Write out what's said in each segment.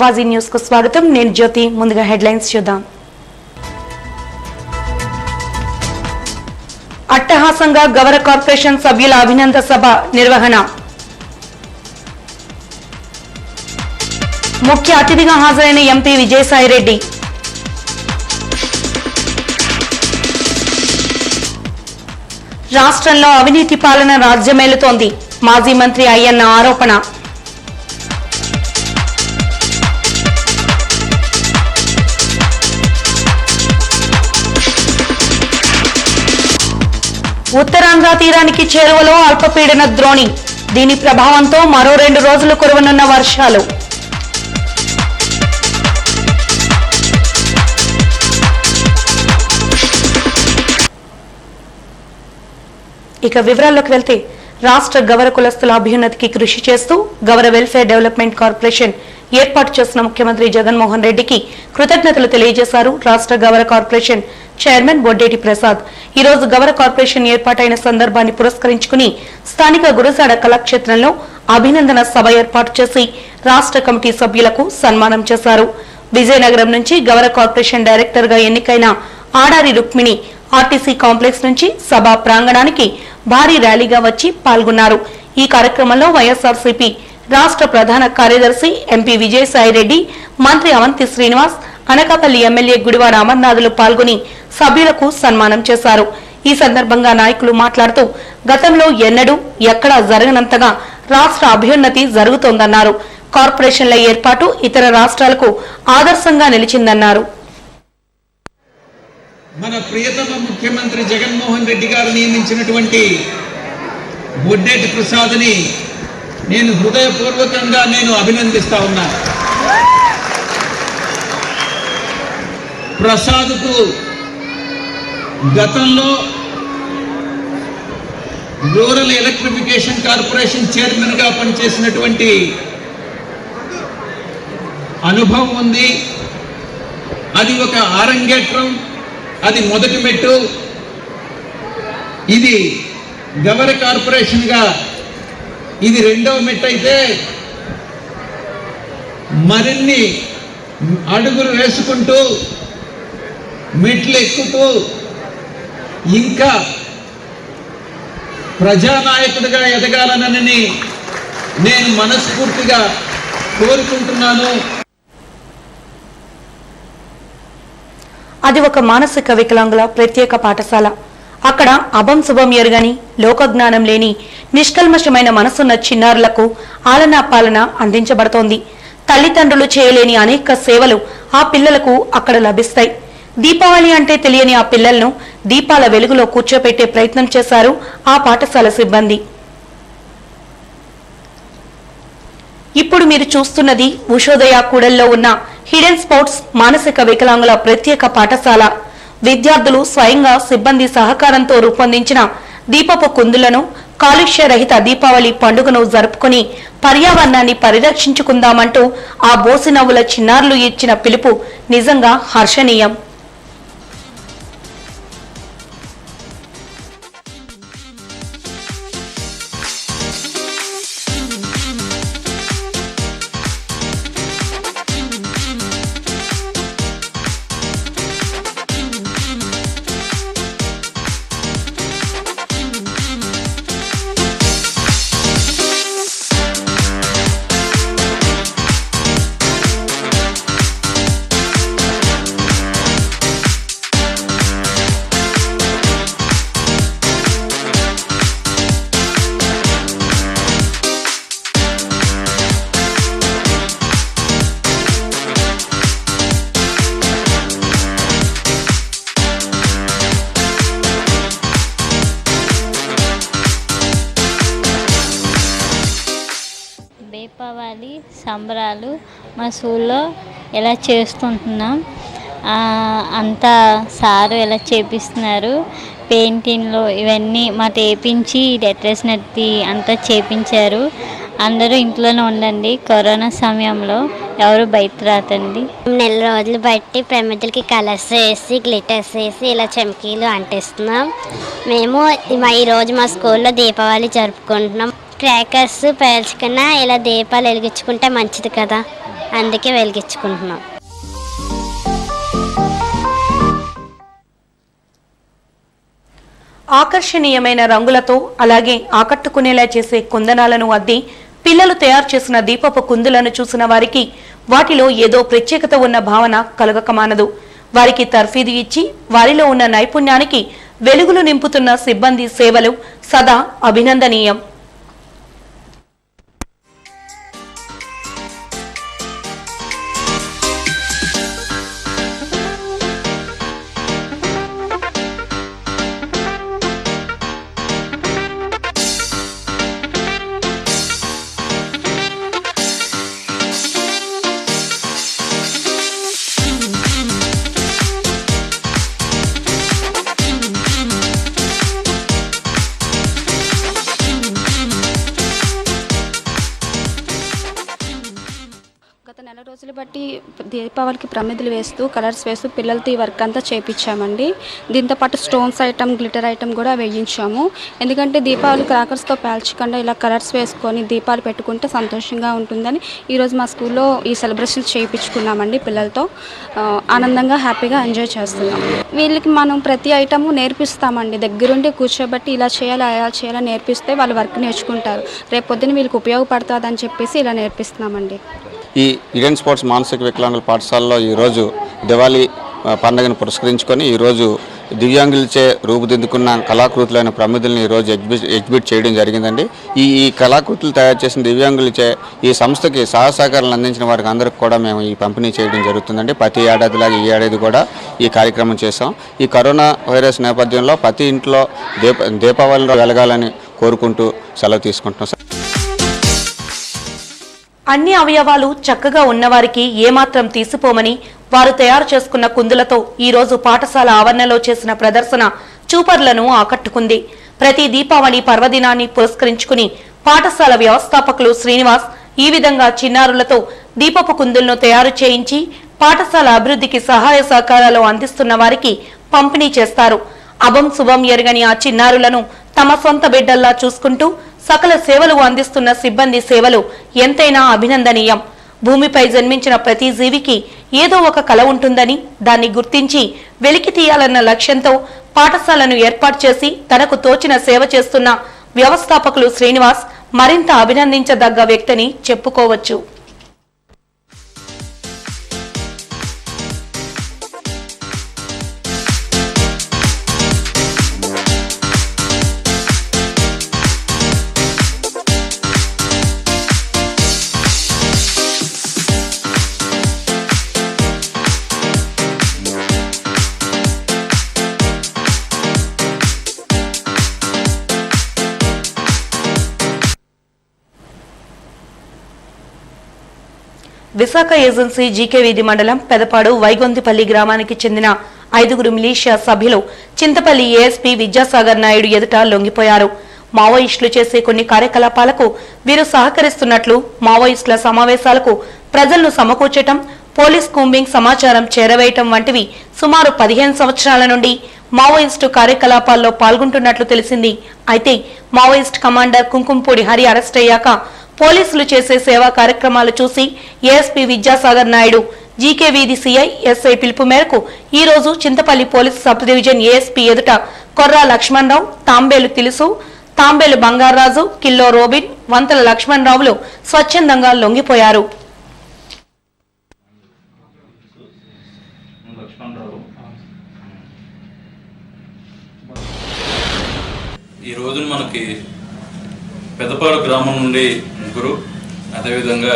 వాజీ news కు స్వాగతం. నేను జ్యోతి. ముందుగా హెడ్లైన్స్ చూద్దాం. అట్టహాసంగా గవర కార్పొరేషన్ సభ్యుల అభినందన సభ నిర్వహణ. ముఖ్య అతిథిగా హాజరైన ఎంపీ విజయసాయిరెడ్డి. రాష్ట్రంలో అవినీతి పాలన రాజ్యమేలుతోంది. మాజీ మంత్రి అయ్యన్న ఆరోపణ. ఉత్తరాంధ్ర తీరానికి చేరువలో అల్పపీడన ద్రోణి. దీని ప్రభావంతో మరో 2 రోజులు కురవనున్న వర్షాలు. ఇక వివరాల్లోకి వెళ్తే, రాష్ట్ర గవర కులస్తుల అభ్యున్నతికి కృషి చేస్తూ గవర వెల్ఫేర్ డెవలప్మెంట్ కార్పొరేషన్ ఏర్పాటు చేసిన ముఖ్యమంత్రి జగన్మోహన్ రెడ్డికి కృతజ్ఞతలు తెలియజేశారు రాష్ట్ర గవర కార్పొరేషన్ చైర్మన్ బొడ్డేటి ప్రసాద్. ఈ రోజు గవర కార్పొరేషన్ ఏర్పాటైన సందర్భాన్ని పురస్కరించుకుని స్థానిక గురజాడ కళాక్షేత్రంలో అభినందన సభ ఏర్పాటు చేసి రాష్ట్ర కమిటీ సభ్యులకు సన్మానం చేశారు. విజయనగరం నుంచి గవర కార్పొరేషన్ డైరెక్టర్ గా ఎన్నికైన ఆడారి రుక్మిణి ఆర్టీసీ కాంప్లెక్స్ నుంచి సభా ప్రాంగణానికి భారీ ర్యాలీగా వచ్చి పాల్గొన్నారు. ఈ కార్యక్రమంలో వైఎస్ఆర్సీపీ రాష్ట్ర ప్రధాన కార్యదర్శి ఎంపీ విజయసాయిరెడ్డి, మంత్రి అవంతి శ్రీనివాస్, అనకాపల్లి ఎమ్మెల్యే గుడివాడ అమర్నాథులు పాల్గొని సభ్యులకు సన్మానం చేశారు. ఈ సందర్భంగా నాయకులు మాట్లాడుతూ గతంలో ఎన్నడూ ఎక్కడా జరగనంతగా రాష్ట్ర అభ్యున్నతి జరుగుతోందన్నారు. కార్పొరేషన్ల ఏర్పాటు ఇతర రాష్ట్రాలకు ఆదర్శంగా నిలిచిందన్నారు. మన ప్రియతమ ముఖ్యమంత్రి జగన్మోహన్ రెడ్డి గారు నియమించినటువంటి బొడ్డేటి ప్రసాద్ని నేను హృదయపూర్వకంగా అభినందిస్తా ఉన్నాను. ప్రసాద్కు గతంలో రూరల్ ఎలక్ట్రిఫికేషన్ కార్పొరేషన్ చైర్మన్ గా పనిచేసినటువంటి అనుభవం ఉంది. అది ఒక ఆరంగేట్రం, అది మొదటి మెట్టు. ఇది గవర కార్పొరేషన్ గా ఇది 2వ మెట్టు అయితే మరిన్ని అడుగులు వేసుకుంటూ మెట్లు ఎక్కుతూ ఇంకా ప్రజానాయకుడిగా ఎదగాలనని నేను మనస్ఫూర్తిగా కోరుకుంటున్నాను. అది ఒక మానసిక వికలాంగుల ప్రత్యేక పాఠశాల. అక్కడ అభం శుభం ఎరుగని, లోకజ్ఞానం లేని, నిష్కల్మషమైన మనసున్న చిన్నారులకు ఆలనా పాలన అందించబడుతోంది. తల్లిదండ్రులు చేయలేని అనేక సేవలు ఆ పిల్లలకు అక్కడ లభిస్తాయి. దీపావళి అంటే తెలియని ఆ పిల్లలను దీపాల వెలుగులో కూర్చోపెట్టే ప్రయత్నం చేశారు ఆ పాఠశాల సిబ్బంది. ఇప్పుడు మీరు చూస్తున్నది ఉషోదయ కూడల్లో ఉన్న హిడెన్ స్పోర్ట్స్ మానసిక వికలాంగుల ప్రత్యేక పాఠశాల. విద్యార్థులు స్వయంగా సిబ్బంది సహకారంతో రూపొందించిన దీపపు కుందులను కాలుష్య రహిత దీపావళి పండుగను జరుపుకుని పర్యావరణాన్ని పరిరక్షించుకుందామంటూ ఆ బోసినవ్వుల చిన్నారులు ఇచ్చిన పిలుపు నిజంగా హర్షణీయం. దీపావళి సంబరాలు మా స్కూల్లో ఎలా చేసుకుంటున్నాం. అంతా సారు ఎలా చేపిస్తున్నారు. పెయింటింగ్లు ఇవన్నీ మాకు వేయించి డెకరేషన్ అది అంతా చేపించారు. అందరూ ఇంట్లోనే ఉండండి. కరోనా సమయంలో ఎవరు బయట రాతండి. నెల రోజులు బట్టి ప్రమిదలకి కలర్స్ వేసి గ్లిటర్స్ వేసి ఇలా చమ్కీలు అంటిస్తున్నాం. మేము ఈరోజు మా స్కూల్లో దీపావళి జరుపుకుంటున్నాం. క్రాకర్స్ పేల్చుకున్నా ఇలా దీపాలు వెలిగించుకుంటే మంచిది కదా, అందుకే వెలిగించుకుంటున్నాం. ఆకర్షణీయమైన రంగులతో అలాగే ఆకట్టుకునేలా చేసే కుందనాలను అద్ది పిల్లలు తయారు చేసిన దీపపు కుందులను చూసిన వారికి వాటిలో ఏదో ప్రత్యేకత ఉన్న భావన కలగకమానదు. వారికి తర్ఫీదు ఇచ్చి వారిలో ఉన్న నైపుణ్యానికి వెలుగులు నింపుతున్న సిబ్బంది సేవలు సదా అభినందనీయం. గత నెల రోజులు బట్టి దీపావళికి ప్రమిదలు వేస్తూ కలర్స్ వేస్తూ పిల్లలతో ఈ వర్క్ అంతా చేయించామండి. దీంతోపాటు స్టోన్స్ ఐటమ్ గ్లిటర్ ఐటమ్ కూడా వేయించాము. ఎందుకంటే దీపావళి క్రాకర్స్తో పేల్చకుండా ఇలా కలర్స్ వేసుకొని దీపాలు పెట్టుకుంటే సంతోషంగా ఉంటుందని ఈరోజు మా స్కూల్లో ఈ సెలబ్రేషన్స్ చేయించుకున్నామండి. పిల్లలతో ఆనందంగా హ్యాపీగా ఎంజాయ్ చేస్తున్నాం. వీళ్ళకి మనం ప్రతి ఐటము నేర్పిస్తామండి. దగ్గరుండి కూర్చోబెట్టి ఇలా చేయాలి అలా చేయాలని నేర్పిస్తే వాళ్ళు వర్క్ నేర్చుకుంటారు. రేపు పొద్దున్న వీళ్ళకి ఉపయోగపడుతుందని చెప్పేసి ఇలా నేర్పిస్తున్నామండి. ఈ ఇండియన్ స్పోర్ట్స్ మానసిక వికలాంగుల పాఠశాలలో ఈరోజు దివాళీ పండుగను పురస్కరించుకొని ఈరోజు దివ్యాంగులచే రూపుదిద్దుకున్న కళాకృతులైన ప్రమిదల్ని ఈరోజు ఎగ్జిబిట్ చేయడం జరిగిందండి. ఈ కళాకృతులు తయారు చేసిన దివ్యాంగులచే ఈ సంస్థకి సహకారాలు అందించిన వారికి అందరికి కూడా మేము ఈ పంపిణీ చేయడం జరుగుతుందండి. ప్రతి ఏడాదిలాగా ఈ ఏడాది కూడా ఈ కార్యక్రమం చేసాం. ఈ కరోనా వైరస్ నేపథ్యంలో ప్రతి ఇంట్లో దీపావళిలో వెలగాలని కోరుకుంటూ సెలవు తీసుకుంటున్నాం. అన్ని అవయవాలు చక్కగా ఉన్నవారికి ఏమాత్రం తీసిపోమని వారు తయారు చేసుకున్న కుందులతో ఈ రోజు పాఠశాల ఆవరణలో చేసిన ప్రదర్శన చూపర్లను ఆకట్టుకుంది. ప్రతి దీపావళి పర్వదినాన్ని పురస్కరించుకుని పాఠశాల వ్యవస్థాపకులు శ్రీనివాస్ ఈ విధంగా చిన్నారులతో దీపపు కుందులను తయారు చేయించి పాఠశాల అభివృద్ధికి సహాయ సహకారాలు అందిస్తున్న వారికి పంపిణీ చేస్తారు. అభం శుభం ఎరగని ఆ చిన్నారులను తమ సొంత బిడ్డల్లా చూసుకుంటూ సకల సేవలు అందిస్తున్న సిబ్బంది సేవలు ఎంతైనా అభినందనీయం. భూమిపై జన్మించిన ప్రతి జీవికి ఏదో ఒక కళ ఉంటుందని దాన్ని గుర్తించి వెలికి తీయాలన్న లక్ష్యంతో పాఠశాలను ఏర్పాటు చేసి తనకు తోచిన సేవ చేస్తున్న వ్యవస్థాపకులు శ్రీనివాస్ మరింత అభినందించదగ్గ వ్యక్తిని చెప్పుకోవచ్చు. విశాఖ ఏజెన్సీ జీకే వీధి మండలం పెదపాడు వైగొందిపల్లి గ్రామానికి చెందిన 5 మిలీషియా సభ్యులు చింతపల్లి ఏఎస్పీ విద్యాసాగర్ నాయుడు ఎదుట లొంగిపోయారు. మావోయిస్టులు చేసే కొన్ని కార్యకలాపాలకు వీరు సహకరిస్తున్నట్లు మావోయిస్టుల సమావేశాలకు ప్రజలను సమకూర్చటం, పోలీస్ కూంబింగ్ సమాచారం చేరవేయటం వంటివి సుమారు 15 సంవత్సరాల నుండి మావోయిస్టు కార్యకలాపాల్లో పాల్గొంటున్నట్లు తెలిసింది. అయితే Maoist commander Kunkumpudi Hari arrest అయ్యాక పోలీసులు చేసే సేవా కార్యక్రమాలు చూసి ఏఎస్పీ విద్యాసాగర్ నాయుడు జీకే వీధి సిఐ ఎస్ఐ పిలుపు మేరకు ఈ రోజు Chintapalli police sub division ASP ఎదుట కొర్రా లక్ష్మణరావు, తాంబేలు తెలుసు, తాంబేలు బంగారాజు, కిల్లో రోబిన్, వంతల లక్ష్మణరావులు స్వచ్ఛందంగా లొంగిపోయారు. ఈ రోజు మనకి పెదపాడు గ్రామం నుండి ముగ్గురు, అదేవిధంగా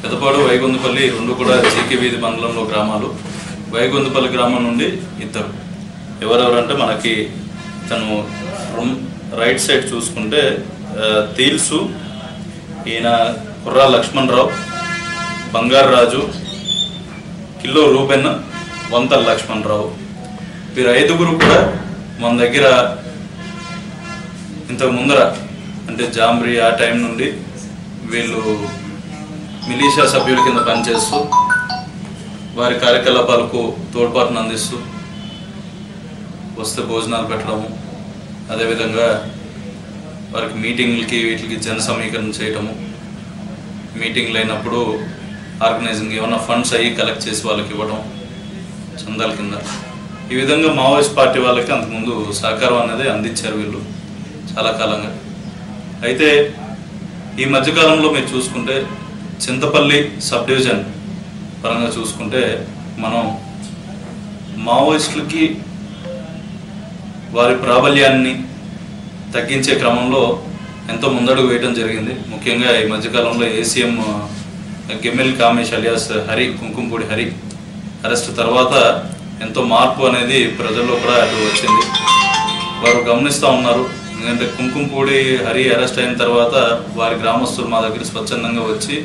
పెదపాడు వైగొందిపల్లి రెండు కూడా జీకే వీధి మండలంలో గ్రామాలు. వైగొందిపల్లి గ్రామం నుండి 2. ఎవరెవరంటే మనకి తను రైట్ సైడ్ చూసుకుంటే తీల్సు ఈయన కుర్రా లక్ష్మణరావు, బంగారు రాజు, కిల్లో రూబెన్, వంతల లక్ష్మణరావు. వీరు 5గురు కూడా మన దగ్గర ఇంతకు ముందర అంటే జాంబ్రీ ఆ టైం నుండి వీళ్ళు మిలీషియా సభ్యుల కింద పనిచేస్తూ వారి కార్యకలాపాలకు తోడ్పాటును అందిస్తూ వస్తే భోజనాలు పెట్టడము, అదేవిధంగా వారికి మీటింగ్లకి వీటికి జన సమీకరణ చేయటము, మీటింగ్లు అయినప్పుడు ఆర్గనైజింగ్ ఏమైనా ఫండ్స్ అయ్యి కలెక్ట్ చేసి వాళ్ళకి ఇవ్వడం చందాల కింద. ఈ విధంగా మావోయిస్ట్ పార్టీ వాళ్ళకి అంతకుముందు సహకారం అనేది అందించారు వీళ్ళు చాలా కాలంగా. అయితే ఈ మధ్యకాలంలో మీరు చూసుకుంటే చింతపల్లి సబ్ డివిజన్ పరంగా చూసుకుంటే మనం మావోయిస్టులకి వారి ప్రాబల్యాన్ని తగ్గించే క్రమంలో ఎంతో ముందడుగు వేయడం జరిగింది. ముఖ్యంగా ఈ మధ్యకాలంలో ఏసీఎం గెమ్మెల్ కామేష్ అలియాస్ హరి, కుంకుమపూడి హరి అరెస్ట్ తర్వాత ఎంతో మార్పు అనేది ప్రజల్లో కూడా అటు వచ్చింది. వారు గమనిస్తూ ఉన్నారు. ఎందుకంటే కుంకుమపూడి హరి అరెస్ట్ అయిన తర్వాత వారి గ్రామస్తులు మా దగ్గర స్వచ్ఛందంగా వచ్చి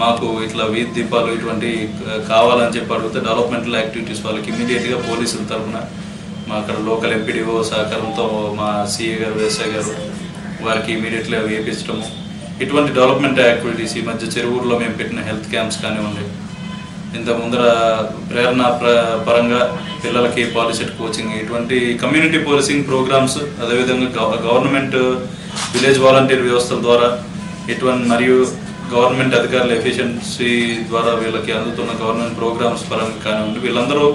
మాకు ఇట్లా వీధి దీపాలు ఇటువంటి కావాలని చెప్పి అడిగితే డెవలప్మెంటల్ యాక్టివిటీస్ వాళ్ళకి ఇమీడియట్గా పోలీసుల తరఫున మా అక్కడ లోకల్ ఎంపీడీఓ సహకారంతో మా సిఏ గారు, ఎస్ఐ గారు వారికి ఇమీడియట్గా వేయించడము, ఇటువంటి డెవలప్మెంట్ యాక్టివిటీస్. ఈ మధ్య చెరువుల్లో మేము పెట్టిన హెల్త్ క్యాంప్స్ కానివ్వండి, ఇంత ముందర ప్రేరణ పరంగా పిల్లలకి పాలిసెట్ కోచింగ్, ఇటువంటి కమ్యూనిటీ పోలీసింగ్ ప్రోగ్రామ్స్, అదేవిధంగా గవర్నమెంట్ విలేజ్ వాలంటీర్ వ్యవస్థల ద్వారా ఇటువంటి మరియు గవర్నమెంట్ అధికారుల ఎఫిషియన్సీ ద్వారా వీళ్ళకి అందుతున్న గవర్నమెంట్ ప్రోగ్రామ్స్ పరంగా కానివ్వండి, వీళ్ళందరూ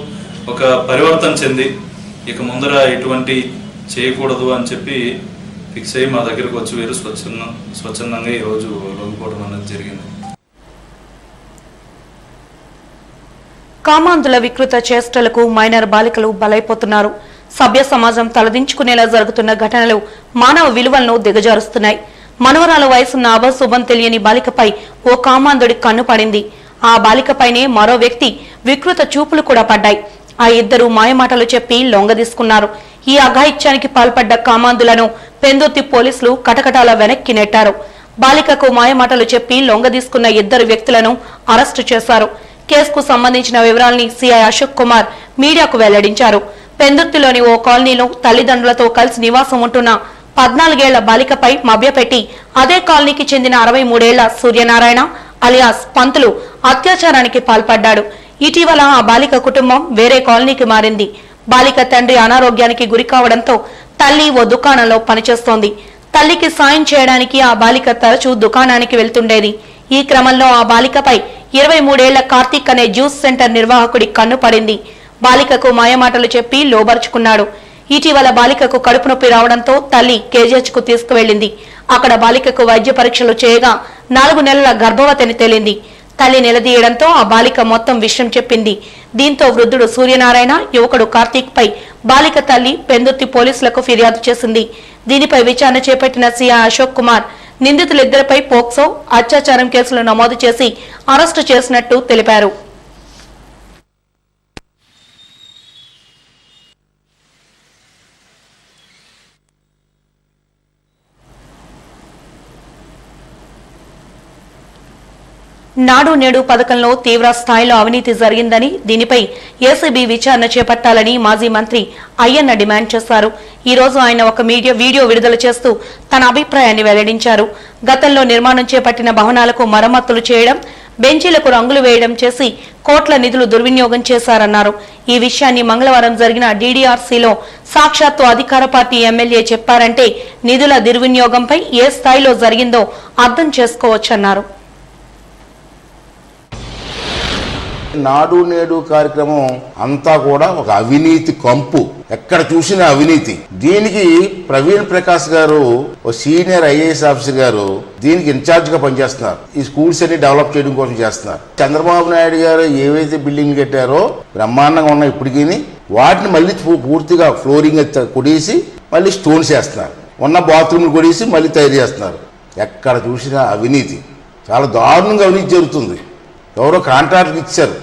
ఒక పరివర్తన చెంది ఇక ముందర ఇటువంటి చేయకూడదు అని చెప్పి ఫిక్స్ అయ్యి మా దగ్గరకు వచ్చి వీరు స్వచ్ఛందంగా ఈరోజు లొంగిపోవడం అనేది జరిగింది. కామాంధుల వికృత చేష్టలకు మైనర్ బాలికలు బలైపోతున్నారు. సభ్య సమాజం తలదించుకునేలా జరుగుతున్న ఘటనలు మానవ విలువలను దిగజారుస్తున్నాయి. మనవరాల వయసున్న అభశుభం తెలియని బాలికపై ఓ కామాంధుడి కన్ను పడింది. ఆ బాలికపైనే మరో వ్యక్తి వికృత చూపులు కూడా పడ్డాయి. ఆ ఇద్దరు మాయమాటలు చెప్పి లొంగదీసుకున్నారు. ఈ అఘాయిత్యానికి పాల్పడ్డ కామాంధులను పెందుర్తి పోలీసులు కటకటాల వెనక్కి నెట్టారు. బాలికకు మాయమాటలు చెప్పి లొంగదీసుకున్న ఇద్దరు వ్యక్తులను అరెస్టు చేశారు. కేసుకు సంబంధించిన వివరాల్ని సిఐ అశోక్ కుమార్ మీడియాకు వెల్లడించారు. పెందుర్తిలోని ఓ కాలనీలో తల్లిదండ్రులతో కలిసి నివాసం ఉంటున్న 14 ఏళ్ల బాలికపై మభ్యపెట్టి అదే కాలనీకి చెందిన 63 ఏళ్ల సూర్యనారాయణ అలియాస్ పంతులు అత్యాచారానికి పాల్పడ్డాడు. ఇటీవల ఆ బాలిక కుటుంబం వేరే కాలనీకి మారింది. బాలిక తండ్రి అనారోగ్యానికి గురి కావడంతో తల్లి ఓ దుకాణంలో పనిచేస్తోంది. తల్లికి సాయం చేయడానికి ఆ బాలిక తరచూ దుకాణానికి వెళ్తుండేది. ఈ క్రమంలో ఆ బాలికపై 23 ఏళ్ల కార్తీక్ అనే జ్యూస్ సెంటర్ నిర్వాహకుడి కన్ను పడింది. బాలికకు మాయమాటలు చెప్పి లోబరుచుకున్నాడు. ఇటీవల బాలికకు కడుపు నొప్పి రావడంతో తల్లి కేజీహెచ్ కు తీసుకువెళ్లింది. అక్కడ బాలికకు వైద్య పరీక్షలు చేయగా 4 నెలల గర్భవతిని తేలింది. తల్లి నిలదీయడంతో ఆ బాలిక మొత్తం విషయం చెప్పింది. దీంతో వృద్ధుడు సూర్యనారాయణ, యువకుడు కార్తీక్ పై బాలిక తల్లి పెందుర్తి పోలీసులకు ఫిర్యాదు చేసింది. దీనిపై విచారణ చేపట్టిన సిఐ అశోక్ కుమార్ నిందితులిద్దరిపై పోక్సో, అత్యాచారం కేసులు నమోదు చేసి అరెస్టు చేసినట్టు తెలిపారు. నాడు నేడు పథకంలో తీవ్ర స్థాయిలో అవినీతి జరిగిందని, దీనిపై ఏసీబీ విచారణ చేపట్టాలని మాజీ మంత్రి అయ్యన్న డిమాండ్ చేశారు. ఈ రోజు ఆయన ఒక వీడియో విడుదల చేస్తూ తన అభిప్రాయాన్ని వెల్లడించారు. గతంలో నిర్మాణం చేపట్టిన భవనాలకు మరమ్మతులు చేయడం, బెంచీలకు రంగులు వేయడం చేసి కోట్ల నిధులు దుర్వినియోగం చేశారన్నారు. ఈ విషయాన్ని మంగళవారం జరిగిన డీడీఆర్సీలో సాక్షాత్తు అధికార పార్టీ ఎమ్మెల్యే చెప్పారంటే నిధుల దుర్వినియోగంపై ఏ స్థాయిలో జరిగిందో అర్థం చేసుకోవచ్చన్నారు. నాడు నేడు కార్యక్రమం అంతా కూడా ఒక అవినీతి కంపు, ఎక్కడ చూసినా అవినీతి. దీనికి ప్రవీణ్ ప్రకాష్ గారు, ఒక సీనియర్ ఐఏఎస్ ఆఫీసర్ గారు దీనికి ఇన్ఛార్జ్ గా పనిచేస్తున్నారు. ఈ స్కూల్స్ అన్ని డెవలప్ చేయడం కోసం చేస్తున్నారు. చంద్రబాబు నాయుడు గారు ఏవైతే బిల్డింగ్ కట్టారో బ్రహ్మాండంగా ఉన్నాయి ఇప్పటికీ, వాటిని మళ్ళీ పూర్తిగా ఫ్లోరింగ్ కొడేసి మళ్ళీ స్టోన్స్ వేస్తున్నారు. ఉన్న బాత్రూమ్లు కొడేసి మళ్ళీ తయారు చేస్తున్నారు. ఎక్కడ చూసినా అవినీతి, చాలా దారుణంగా అవినీతి జరుగుతుంది. ఎవరో కాంట్రాక్ట్ ఇచ్చారు,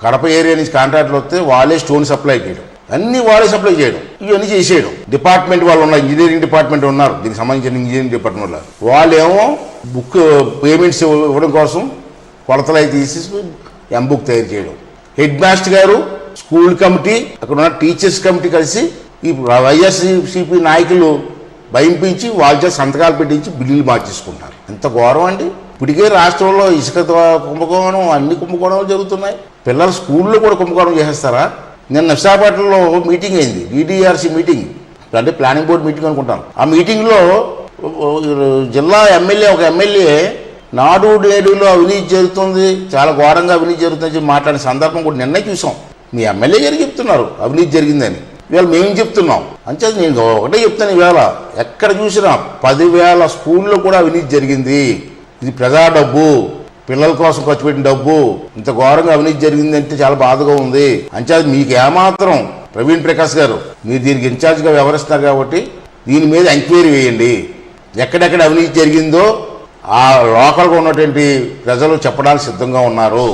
కడప ఏరియా నుంచి కాంట్రాక్ట్లు వస్తే వాళ్ళే స్టోన్ సప్లై చేయడం. అన్ని వాడే సప్లై చేయడం, ఇవన్నీ చేసేయడం. డిపార్ట్మెంట్ వాళ్ళు ఉన్నారు, ఇంజనీరింగ్ డిపార్ట్మెంట్ ఉన్నారు, దీనికి సంబంధించిన ఇంజనీరింగ్ డిపార్ట్మెంట్ వాళ్ళేమో బుక్ పేమెంట్స్ ఇవ్వడం కోసం కొలతలు అయితే తీసి ఎంబుక్ తయారు చేయడం. హెడ్ మాస్టర్ గారు, స్కూల్ కమిటీ, అక్కడ ఉన్న టీచర్స్ కమిటీ కలిసి ఈ వైఎస్ఆర్సీపీ నాయకులు భయింపించి వాళ్ళ చేత సంతకాలు పెట్టించి బిల్లులు మార్చేసుకుంటారు. ఎంత ఘోరం అండి. ఇప్పటికే రాష్ట్రంలో ఇసుక కుంభకోణం, అన్ని కుంభకోణాలు జరుగుతున్నాయి. పిల్లలు స్కూల్లో కూడా కుంభకోణం చేసేస్తారా? నిన్న విశాఖపట్నంలో మీటింగ్ అయింది, DDRC మీటింగ్, అంటే ప్లానింగ్ బోర్డు మీటింగ్ అనుకుంటాను. ఆ మీటింగ్లో జిల్లా ఎమ్మెల్యే, ఒక ఎమ్మెల్యే నాడు నేడులో అవినీతి జరుగుతుంది, చాలా ఘోరంగా అవినీతి జరుగుతుందని మాట్లాడిన సందర్భం కూడా నిన్నే చూసాం. మీ ఎమ్మెల్యే గారు చెప్తున్నారు అవినీతి జరిగిందని, ఇవాళ మేము చెప్తున్నాం. అంతే, నేను ఒకటే చెప్తాను, ఇవాళ ఎక్కడ చూసినా 10,000 స్కూల్లో కూడా అవినీతి జరిగింది. ఇది ప్రజా డబ్బు, పిల్లల కోసం ఖర్చు పెట్టిన డబ్బు, ఇంత ఘోరంగా అవినీతి జరిగింది అంటే చాలా బాధగా ఉంది. అంచేది మీకు ఏమాత్రం ప్రవీణ్ ప్రకాష్ గారు, మీరు దీనికి ఇన్ఛార్జ్గా వ్యవహరిస్తున్నారు కాబట్టి దీని మీద ఎంక్వైరీ వేయండి. ఎక్కడెక్కడ అవినీతి జరిగిందో ఆ లోకల్గా ఉన్నటువంటి ప్రజలు చెప్పడానికి సిద్ధంగా ఉన్నారు.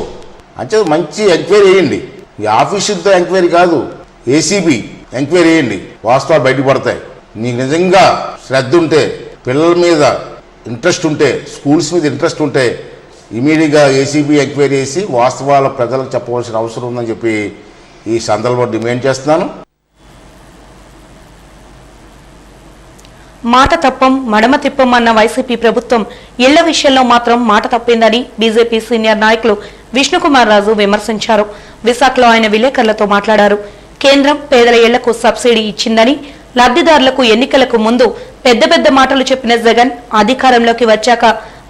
అంచేది మంచి ఎంక్వైరీ వేయండి. ఈ ఆఫీసులతో ఎంక్వైరీ కాదు, ACB ఎంక్వైరీ వేయండి, వాస్తవాలు బయటపడతాయి. మీకు నిజంగా శ్రద్ధ ఉంటే, పిల్లల మీద ఇంట్రెస్ట్ ఉంటే, స్కూల్స్ మీద ఇంట్రెస్ట్ ఉంటే ఇమీడియట్గా ACB ఎంక్వైరీ చేసి వాస్తవాల ప్రజలకు చెప్పవలసిన అవసరం ఉందని చెప్పి ఈ సందర్భంలో డిమాండ్ చేస్తున్నాను. మాట తప్పం మడమ తిప్పం అన్న వైసీపీ ప్రభుత్వం ఇళ్ల విషయంలో మాత్రం మాట తప్పిందని బీజేపీ సీనియర్ నాయకులు విష్ణుకుమార్ రాజు విమర్శించారు. విశాఖలో ఆయన విలేకరులతో మాట్లాడారు. కేంద్రం పేదల ఇళ్లకు సబ్సిడీ ఇచ్చిందని, లబ్ధిదారులకు ఎన్నికలకు ముందు పెద్ద పెద్ద మాటలు చెప్పిన జగన్ అధికారంలోకి వచ్చాక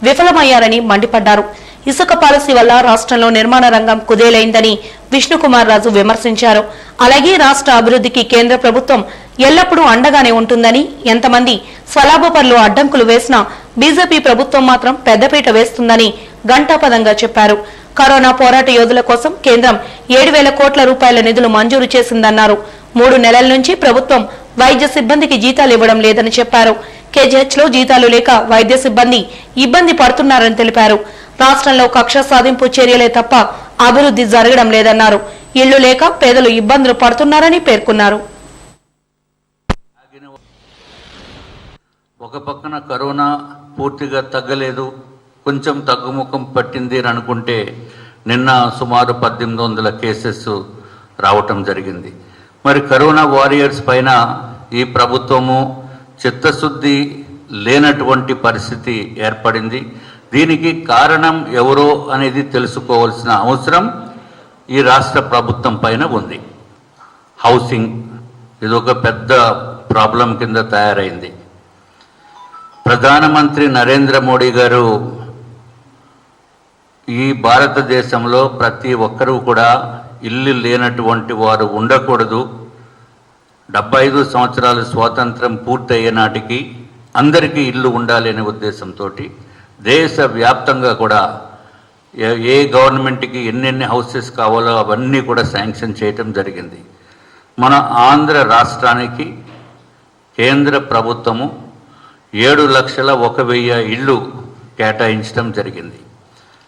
విఫలమయ్యారని మండిపడ్డారు. ఇసుక పాలసీ వల్ల రాష్ట్రంలో నిర్మాణ రంగం కుదేలైందని విష్ణుకుమార్ రాజు విమర్శించారు. అలాగే రాష్ట్ర అభివృద్ధికి కేంద్ర ప్రభుత్వం ఎల్లప్పుడూ అండగానే ఉంటుందని, ఎంతమంది స్వలాభపరులు అడ్డంకులు వేసినా బీజేపీ ప్రభుత్వం మాత్రం పెద్దపీట వేస్తుందని ఘంటాపదంగా చెప్పారు. కరోనా పోరాట యోధుల కోసం కేంద్రం 7,000 కోట్ల రూపాయల నిధులు మంజూరు చేసిందన్నారు. 3 నెలల నుంచి ప్రభుత్వం వైద్య సిబ్బందికి జీతాలు ఇవ్వడం లేదని చెప్పారు. KGH లో జీతాలు లేక వైద్య సిబ్బంది ఇబ్బంది పడుతున్నారని తెలిపారు. రాష్ట్రంలో కక్ష సాధింపు చర్యలే తప్ప అభివృద్ధి జరగడం లేదన్నారు. ఇళ్లు లేక పేదలు ఇబ్బందులు పడుతున్నారని పేర్కొన్నారు. ఒక పక్కన కరోనా పూర్తిగా తగ్గలేదు, కొంచెం తగ్గుముఖం పట్టింది అని అనుకుంటే నిన్న సుమారు 1800 కేసెస్ రావటం జరిగింది. మరి కరోనా వారియర్స్ పైన ఈ ప్రభుత్వము చిత్తశుద్ధి లేనటువంటి పరిస్థితి ఏర్పడింది. దీనికి కారణం ఎవరో అనేది తెలుసుకోవాల్సిన అవసరం ఈ రాష్ట్ర ప్రభుత్వం పైన ఉంది. హౌసింగ్ ఇదొక పెద్ద ప్రాబ్లం కింద తయారైంది. ప్రధానమంత్రి నరేంద్ర మోడీ గారు ఈ భారతదేశంలో ప్రతి ఒక్కరూ కూడా ఇల్లు లేనటువంటి వారు ఉండకూడదు, 75 సంవత్సరాల స్వాతంత్రం పూర్తయ్యే నాటికి అందరికీ ఇల్లు ఉండాలి అనే ఉద్దేశంతో దేశవ్యాప్తంగా కూడా ఏ గవర్నమెంట్కి ఎన్నెన్ని హౌసెస్ కావాలో అవన్నీ కూడా శాంక్షన్ చేయటం జరిగింది. మన ఆంధ్ర రాష్ట్రానికి కేంద్ర ప్రభుత్వము 7,01,000 ఇళ్ళు కేటాయించడం జరిగింది.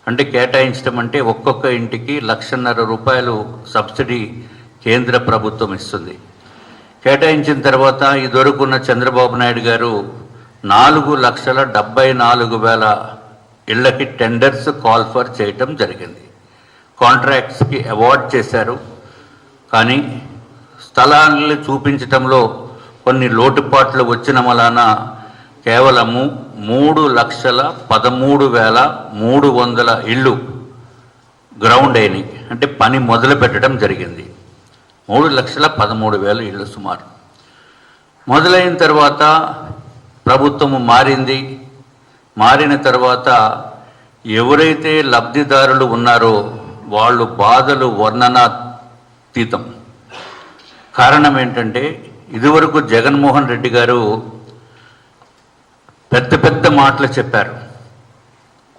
అంటే కేటాయించడం అంటే ఒక్కొక్క ఇంటికి 1,50,000 రూపాయలు సబ్సిడీ కేంద్ర ప్రభుత్వం ఇస్తుంది. కేటాయించిన తర్వాత ఇదివరకున్న చంద్రబాబు నాయుడు గారు 4,74,000 ఇళ్లకి టెండర్స్ కాల్ ఫర్ చేయటం జరిగింది. కాంట్రాక్ట్స్కి అవార్డ్ చేశారు. కానీ స్థలాన్ని చూపించటంలో కొన్ని లోటుపాట్లు వచ్చిన వలన కేవలము 3,13,300 ఇళ్ళు గ్రౌండ్ అయినాయి, అంటే పని మొదలు పెట్టడం జరిగింది. 3,13,000 ఇళ్ళు సుమారు. మొదలైన తర్వాత ప్రభుత్వము మారిన తర్వాత ఎవరైతే లబ్ధిదారులు ఉన్నారో వాళ్ళు బాధలు వర్ణనాతీతం. కారణం ఏంటంటే ఇదివరకు జగన్మోహన్ రెడ్డి గారు పెద్ద పెద్ద మాటలు చెప్పారు,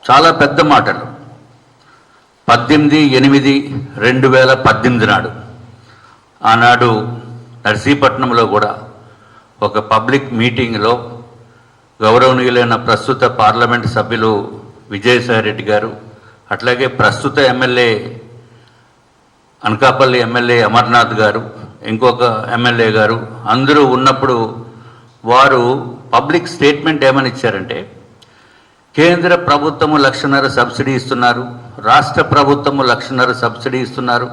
చాలా పెద్ద మాటలు. 18/8/2018 నాడు ఆనాడు నర్సీపట్నంలో కూడా ఒక పబ్లిక్ మీటింగ్లో గౌరవనీయులైన ప్రస్తుత పార్లమెంట్ సభ్యులు విజయసాయిరెడ్డి గారు, అట్లాగే ప్రస్తుత ఎమ్మెల్యే అనకాపల్లి ఎమ్మెల్యే అమర్నాథ్ గారు, ఇంకొక ఎమ్మెల్యే గారు అందరూ ఉన్నప్పుడు వారు పబ్లిక్ స్టేట్మెంట్ ఏమని ఇచ్చారంటే, కేంద్ర ప్రభుత్వము 1,00,000 సబ్సిడీ ఇస్తున్నారు, రాష్ట్ర ప్రభుత్వము 1,00,000 సబ్సిడీ ఇస్తున్నారు,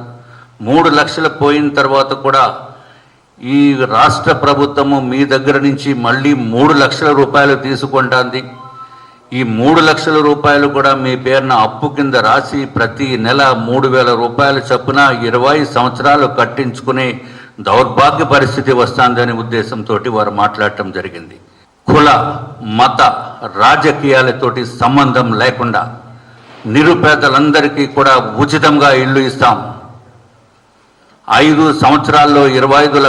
3 లక్షలు పోయిన తర్వాత కూడా ఈ రాష్ట్ర ప్రభుత్వము మీ దగ్గర నుంచి మళ్ళీ 3 లక్షల రూపాయలు తీసుకుంటుంది. ఈ 3 లక్షల రూపాయలు కూడా మీ పేరున అప్పు కింద రాసి ప్రతి నెల 3,000 రూపాయల చొప్పున 20 సంవత్సరాలు కట్టించుకునే దౌర్భాగ్య పరిస్థితి వస్తుందనే ఉద్దేశంతో వారు మాట్లాడటం జరిగింది. కుల మత రాజకీయాలతోటి సంబంధం లేకుండా నిరుపేదలందరికీ కూడా ఉచితంగా ఇళ్ళు ఇస్తాం. 5 సంవత్సరాల్లో 25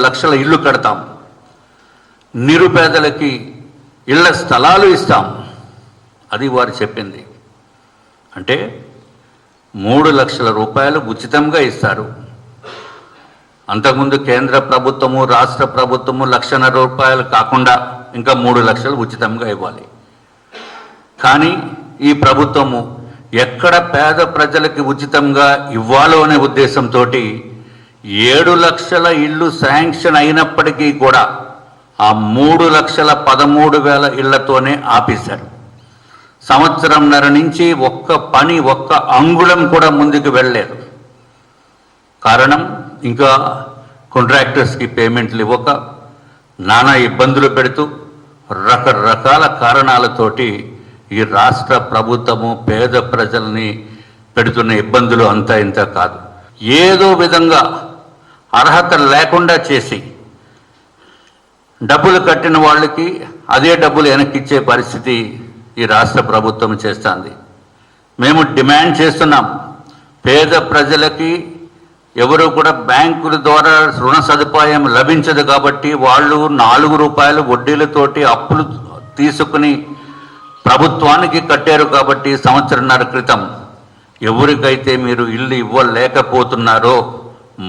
లక్షల ఇళ్ళు కడతాం. నిరుపేదలకి ఇళ్ల స్థలాలు ఇస్తాం. అది వారు చెప్పింది. అంటే 3 లక్షల రూపాయలు ఉచితంగా ఇస్తారు. అంతకుముందు కేంద్ర ప్రభుత్వము రాష్ట్ర ప్రభుత్వము 1,00,000 రూపాయలు కాకుండా ఇంకా 3 లక్షలు ఉచితంగా ఇవ్వాలి. కానీ ఈ ప్రభుత్వము ఎక్కడ పేద ప్రజలకి ఉచితంగా ఇవ్వాలో అనే ఉద్దేశంతో 7 లక్షల ఇళ్ళు శాంక్షన్ అయినప్పటికీ కూడా ఆ 3,13,000 ఇళ్లతోనే ఆపేశారు. సంవత్సరంన్నర నుంచి ఒక్క అంగుళం కూడా ముందుకు వెళ్ళలేదు. కారణం, ఇంకా కాంట్రాక్టర్స్కి పేమెంట్లు ఇవ్వక నానా ఇబ్బందులు పెడుతూ రకరకాల కారణాలతోటి ఈ రాష్ట్ర ప్రభుత్వము పేద ప్రజల్ని పెడుతున్న ఇబ్బందులు అంతా ఇంత కాదు. ఏదో విధంగా అర్హత లేకుండా చేసి డబ్బులు కట్టిన వాళ్ళకి అదే డబ్బులు వెనక్కిచ్చే పరిస్థితి ఈ రాష్ట్ర ప్రభుత్వం చేస్తుంది. మేము డిమాండ్ చేస్తున్నాం, పేద ప్రజలకి ఎవరు కూడా బ్యాంకుల ద్వారా రుణ సదుపాయం లభించదు కాబట్టి వాళ్ళు 4 రూపాయలు వడ్డీలతోటి అప్పులు తీసుకుని ప్రభుత్వానికి కట్టారు. కాబట్టి సంవత్సరన్నర క్రితం ఎవరికైతే మీరు ఇల్లు ఇవ్వలేకపోతున్నారో,